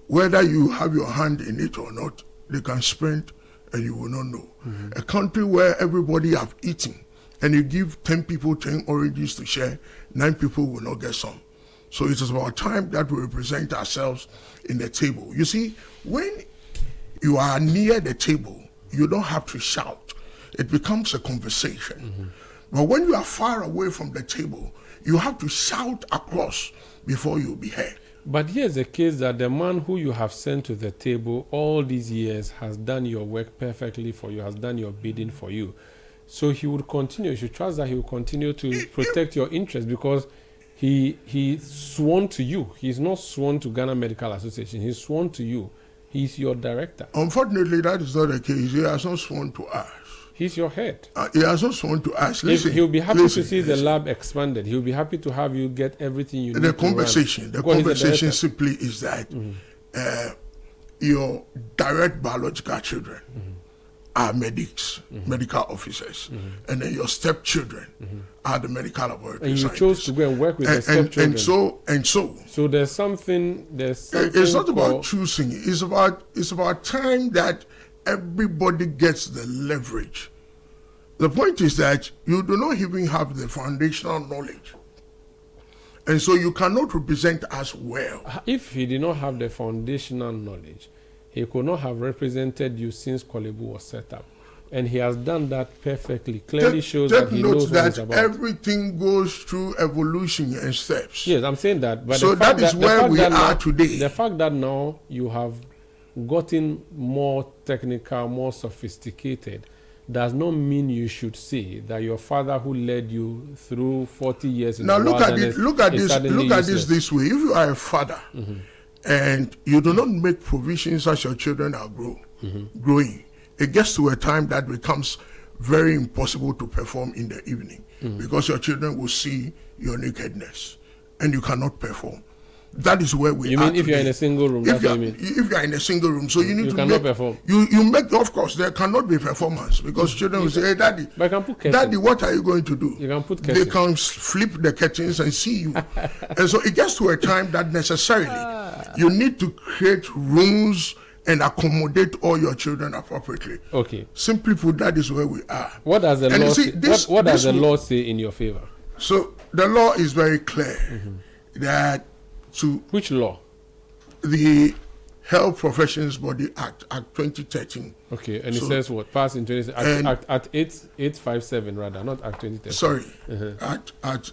whether you have your hand in it or not, they can sprint and you will not know. A country where everybody have eaten and you give 10 people 10 oranges to share, 9 people will not get some. So it is about time that we represent ourselves in the table. You see, when you are near the table, you don't have to shout. It becomes a conversation. But when you are far away from the table, you have to shout across before you'll be heard. But here's the case that the man who you have sent to the table all these years has done your work perfectly for you, has done your bidding for you. So he would continue. You should trust that he will continue to protect your interests because he sworn to you. He's not sworn to Ghana Medical Association. He's sworn to you. He's your director. Unfortunately, that is not the case. He has not sworn to us. He's your head. He has not sworn to us. Listen, he'll be happy to see the lab expanded. He'll be happy to have you get everything you need. The conversation simply is that your direct biological children are medics, medical officers, and then your stepchildren are the medical laboratory scientists. And you chose to go and work with the stepchildren. And so. So there's something. It's not about choosing. It's about time that everybody gets the leverage. The point is that you do not even have the foundational knowledge. And so you cannot represent us well. If he did not have the foundational knowledge, he could not have represented you since Kolebu was set up. And he has done that perfectly. Clearly shows that he knows what he's about. Everything goes through evolution and steps. Yes, I'm saying that. But so that is where we are today. The fact that now you have gotten more technical, more sophisticated, does not mean you should say that your father who led you through 40 years in the wilderness look at this way. If you are a father and you do not make provisions as your children are growing, it gets to a time that becomes very impossible to perform in the evening because your children will see your nakedness and you cannot perform. That is where we are. You mean if today. you're in a single room? That's what you mean. If you're in a single room, so you need to cannot perform. You make, of course, there cannot be performance because children will say, "Hey, Daddy, Daddy, what are you going to do?" You can put curtains. They can flip the curtains and see you, and so it gets to a time that necessarily you need to create rooms and accommodate all your children appropriately. Okay. Simply put, that is where we are. What does the law say? What does the law say in your favor? So the law is very clear that. Which law? The Health Professions Body Act 2013. Okay, and it says what? Passed in 2013. Act 857 rather, not Act 2013. Sorry, Act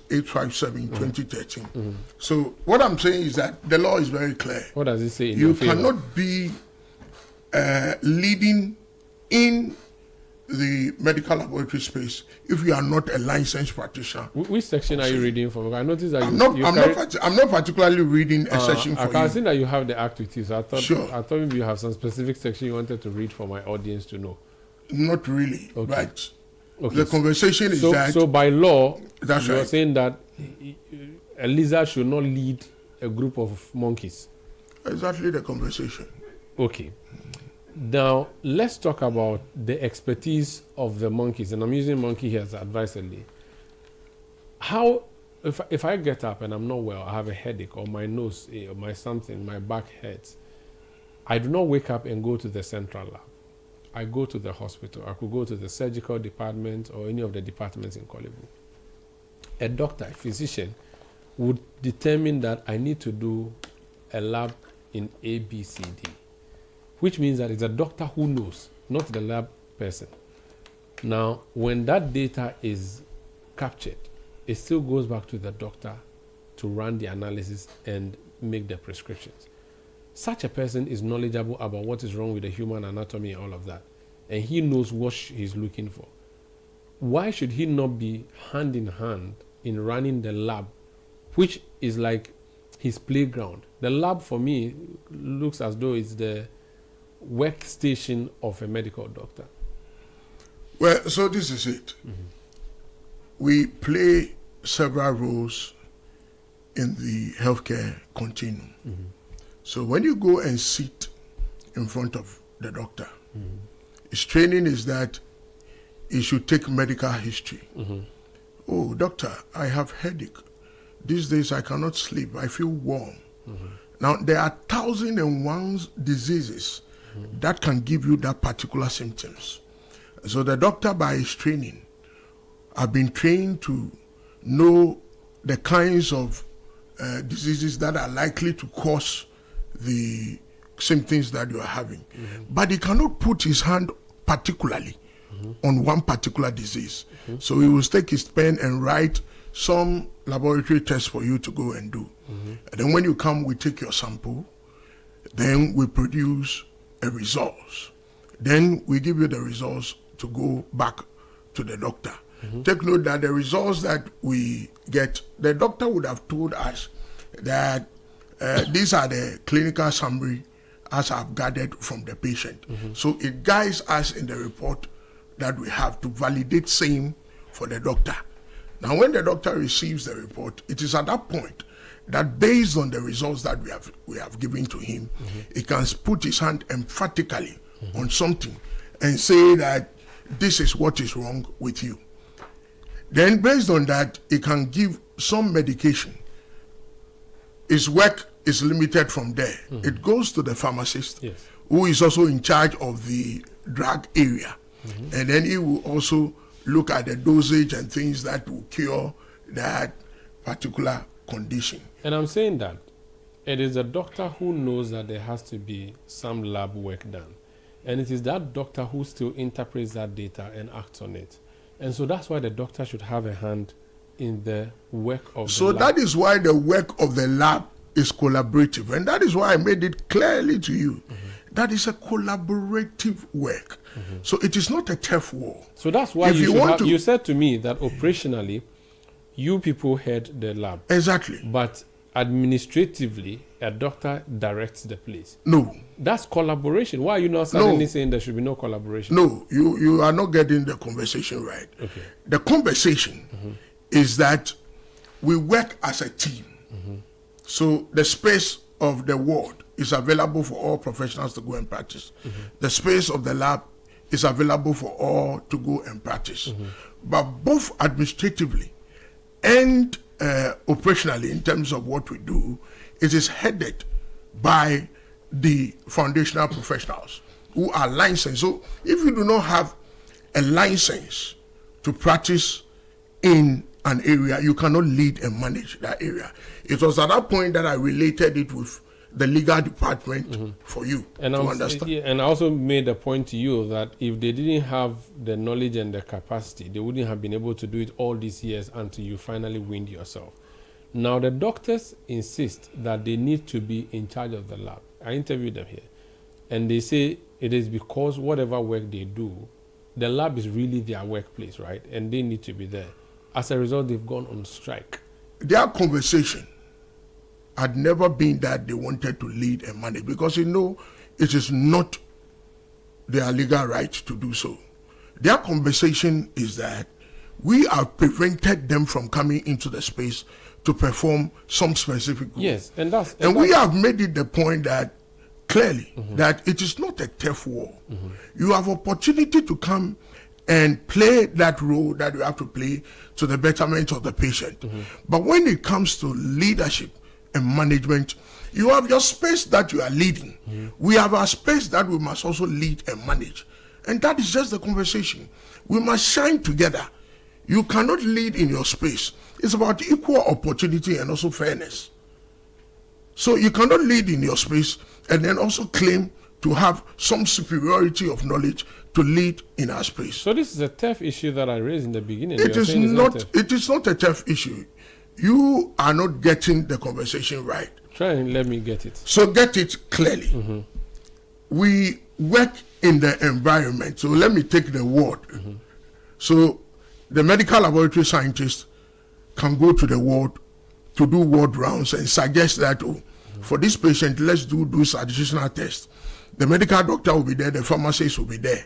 857 2013. So what I'm saying is that the law is very clear. What does it say in your favor? You cannot be leading in the medical laboratory space if you are not a licensed practitioner. Which section are you reading from? I noticed that I'm not particularly reading a section for you. I can see that you have the act with you, so I thought maybe you have some specific section you wanted to read for my audience to know. Not really, right? Okay. The conversation is that... So by law, that's you're saying that a lizard should not lead a group of monkeys. Exactly the conversation. Okay. Now, let's talk about the expertise of the monkeys. And I'm using monkey here as advisedly. How, if I get up and I'm not well, I have a headache or my nose or my back hurts, I do not wake up and go to the central lab. I go to the hospital. I could go to the surgical department or any of the departments in Korle Bu. A doctor, a physician, would determine that I need to do a lab in A, B, C, D, which means that it's a doctor who knows, not the lab person. Now, when that data is captured, it still goes back to the doctor to run the analysis and make the prescriptions. Such a person is knowledgeable about what is wrong with the human anatomy and all of that, and he knows what he's looking for. Why should he not be hand in hand in running the lab, which is like his playground? The lab for me looks as though it's the workstation of a medical doctor. Well, so this is it. We play several roles in the healthcare continuum. So when you go and sit in front of the doctor, his training is that he should take medical history. Oh, doctor, I have headache. These days I cannot sleep. I feel warm. Now, there are 1,001 diseases that can give you that particular symptoms. So the doctor, by his training, have been trained to know the kinds of diseases that are likely to cause the symptoms that you are having. But he cannot put his hand particularly on one particular disease. So he will take his pen and write some laboratory tests for you to go and do. And then when you come, we take your sample, then we produce a results. Then we give you the results to go back to the doctor. Take note that the results that we get, the doctor would have told us that these are the clinical summary as I've gathered from the patient. So it guides us in the report that we have to validate same for the doctor. Now when the doctor receives the report, it is at that point that based on the results that we have given to him, he can put his hand emphatically on something and say that this is what is wrong with you. Then based on that, he can give some medication. His work is limited from there. It goes to the pharmacist, who is also in charge of the drug area. And then he will also look at the dosage and things that will cure that particular condition. And I'm saying that it is a doctor who knows that there has to be some lab work done. And it is that doctor who still interprets that data and acts on it. And so that's why the doctor should have a hand in the work of the lab. So that is why the work of the lab is collaborative. And that is why I made it clearly to you. That is a collaborative work. So it is not a turf war. So that's why you said to me that operationally, you people head the lab. Exactly. But administratively, a doctor directs the place. No. That's collaboration. Why are you not suddenly saying there should be no collaboration? No, you are not getting the conversation right. Okay. The conversation is that we work as a team. So the space of the ward is available for all professionals to go and practice. The space of the lab is available for all to go and practice. But both administratively and operationally, in terms of what we do, it is headed by the foundational professionals who are licensed. So if you do not have a license to practice in an area, you cannot lead and manage that area. It was at that point that I related it with the legal department for you to understand. And I also made a point to you that if they didn't have the knowledge and the capacity, they wouldn't have been able to do it all these years until you finally wind yourself. Now the doctors insist that they need to be in charge of the lab. I interviewed them here, and they say it is because whatever work they do, the lab is really their workplace, right? And they need to be there. As a result, they've gone on strike. Their conversation had never been that they wanted to lead and manage, because it is not their legal right to do so. Their conversation is that we have prevented them from coming into the space to perform some specific role. Yes, and we have made it the point that clearly that it is not a turf war. You have opportunity to come and play that role that you have to play to the betterment of the patient. But when it comes to leadership and management. You have your space that you are leading. We have our space that we must also lead and manage. And that is just the conversation. We must shine together. You cannot lead in your space. It's about equal opportunity and also fairness. So you cannot lead in your space and then also claim to have some superiority of knowledge to lead in our space. So this is a tough issue that I raised in the beginning. It is not a tough issue. You are not getting the conversation right. Try and let me get it. So get it clearly. We work in the environment. So let me take the ward. So the medical laboratory scientist can go to the ward to do ward rounds and suggest that, for this patient, let's do those additional tests. The medical doctor will be there, the pharmacist will be there.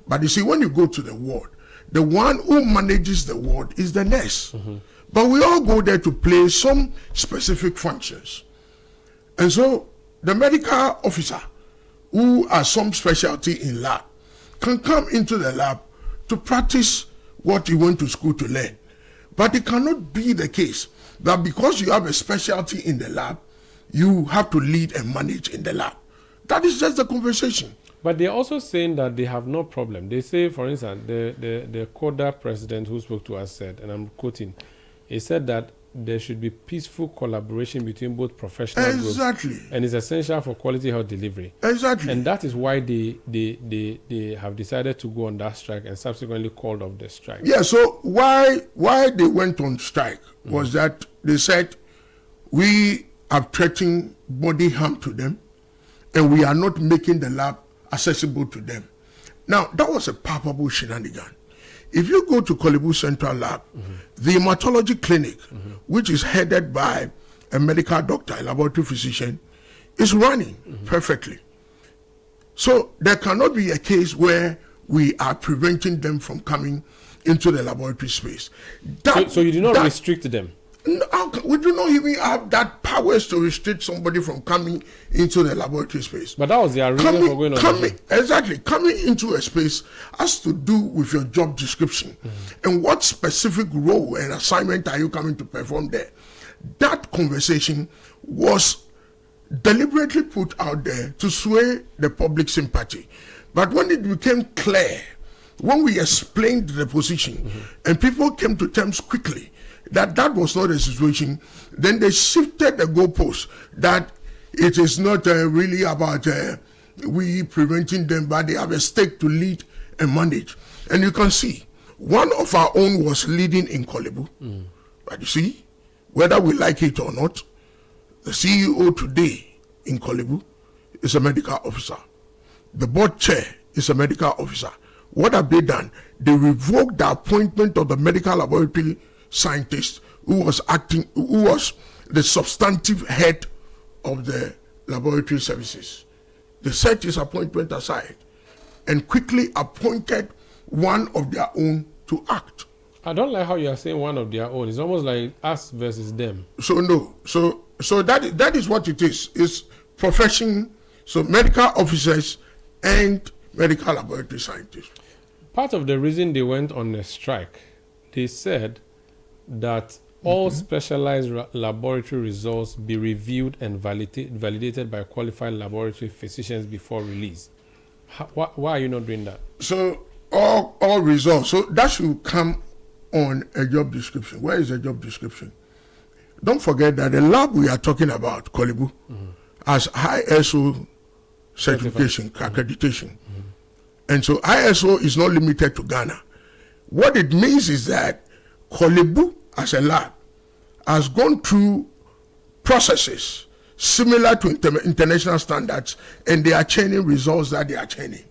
But you see, when you go to the ward, the one who manages the ward is the nurse. But we all go there to play some specific functions. And so the medical officer who has some specialty in lab can come into the lab to practice what he went to school to learn. But it cannot be the case that because you have a specialty in the lab, you have to lead and manage in the lab. That is just the conversation. But they're also saying that they have no problem. They say, for instance, the CODA president who spoke to us said, and I'm quoting, he said that there should be peaceful collaboration between both professional groups. And it's essential for quality health delivery. And that is why they have decided to go on that strike and subsequently called off the strike. Yeah, so why they went on strike was that they said we have threatened body harm to them and we are not making the lab accessible to them. Now, that was a palpable shenanigan. If you go to Kolebu Central Lab, the hematology clinic, which is headed by a medical doctor, a laboratory physician, is running perfectly. So there cannot be a case where we are preventing them from coming into the laboratory space. So you do not restrict them? No, we do not even have that powers to restrict somebody from coming into the laboratory space. But that was their reason for going on. Exactly. Coming into a space has to do with your job description and what specific role and assignment are you coming to perform there. That conversation was deliberately put out there to sway the public sympathy. But when it became clear, when we explained the position and people came to terms quickly that was not the situation, then they shifted the goalpost that it is not really about we preventing them, but they have a stake to lead and manage. And you can see, one of our own was leading in Kolebu. But you see, whether we like it or not, the CEO today in Kolebu is a medical officer. The board chair is a medical officer. What have they done? They revoked the appointment of the medical laboratory scientist who was the substantive head of the laboratory services. They set his appointment aside and quickly appointed one of their own to act. I don't like how you are saying one of their own. It's almost like us versus them. So no. So that is what it is. It's profession. So medical officers and medical laboratory scientists. Part of the reason they went on a strike, they said that all specialized laboratory results be reviewed and validated by qualified laboratory physicians before release. Why are you not doing that? So all results, so that should come on a job description. Where is the job description? Don't forget that the lab we are talking about, Kolebu, has high ISO certification, accreditation. And so ISO is not limited to Ghana. What it means is that Kolebu as a lab has gone through processes similar to international standards, and they are churning results that they are churning.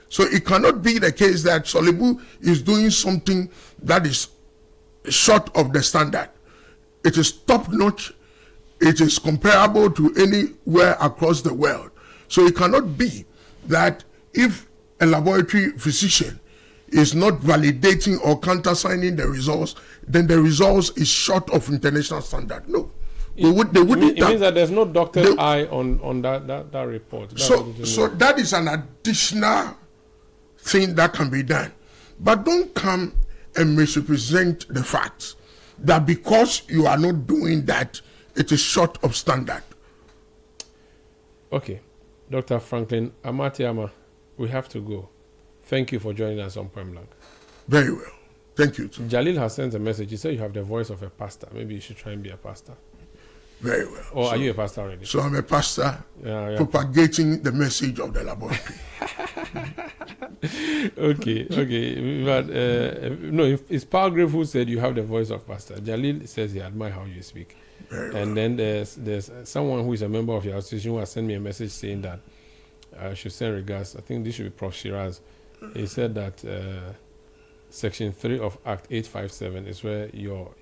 So it cannot be the case that Kolebu is doing something that is short of the standard. It is top-notch. It is comparable to anywhere across the world. So it cannot be that if a laboratory physician is not validating or countersigning the results, then the results is short of international standard. No. It means that there's no doctor's eye on that report. So that is an additional thing that can be done. But don't come and misrepresent the facts that because you are not doing that, it is short of standard. Okay. Dr. Franklin Amatiama, we have to go. Thank you for joining us on Point Blank. Very well. Thank you too. Jalil has sent a message. He said you have the voice of a pastor. Maybe you should try and be a pastor. Very well. Or are you a pastor already? So I'm a pastor propagating the message of the laboratory. Okay. But no, it's Palgrave who said you have the voice of pastor. Jalil says he admires how you speak. Very and then there's someone who is a member of your association who has sent me a message saying that I should send regards. I think this should be Prof. Shiraz. He said that Section 3 of Act 857 is where your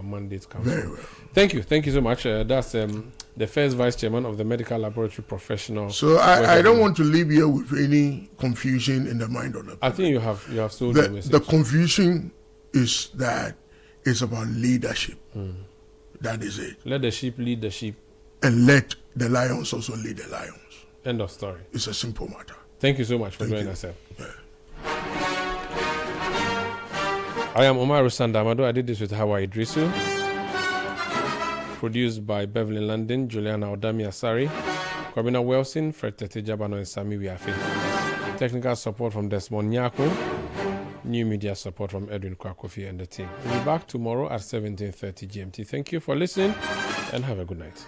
mandate comes Very from. well. Thank you so much. That's the first vice chairman of the medical laboratory professional. So I don't want to leave here with any confusion in the mind of the people. I think you have sold the message. The confusion is that it's about leadership. That is it. Let the sheep lead the sheep. And let the lions also lead the lions. End of story. It's a simple matter. Thank you so much for joining us. Yeah. I am Umaru Sanda Amadu. I did this with Hawa Idrisu. Produced by Beverly London, Juliana Odami Asari, Kwabena Wilson, Fred Tete Jabano, and Sami Wiafe. Technical support from Desmond Nyako. New media support from Edwin Kwakofi and the team. We'll be back tomorrow at 17:30 GMT. Thank you for listening and have a good night.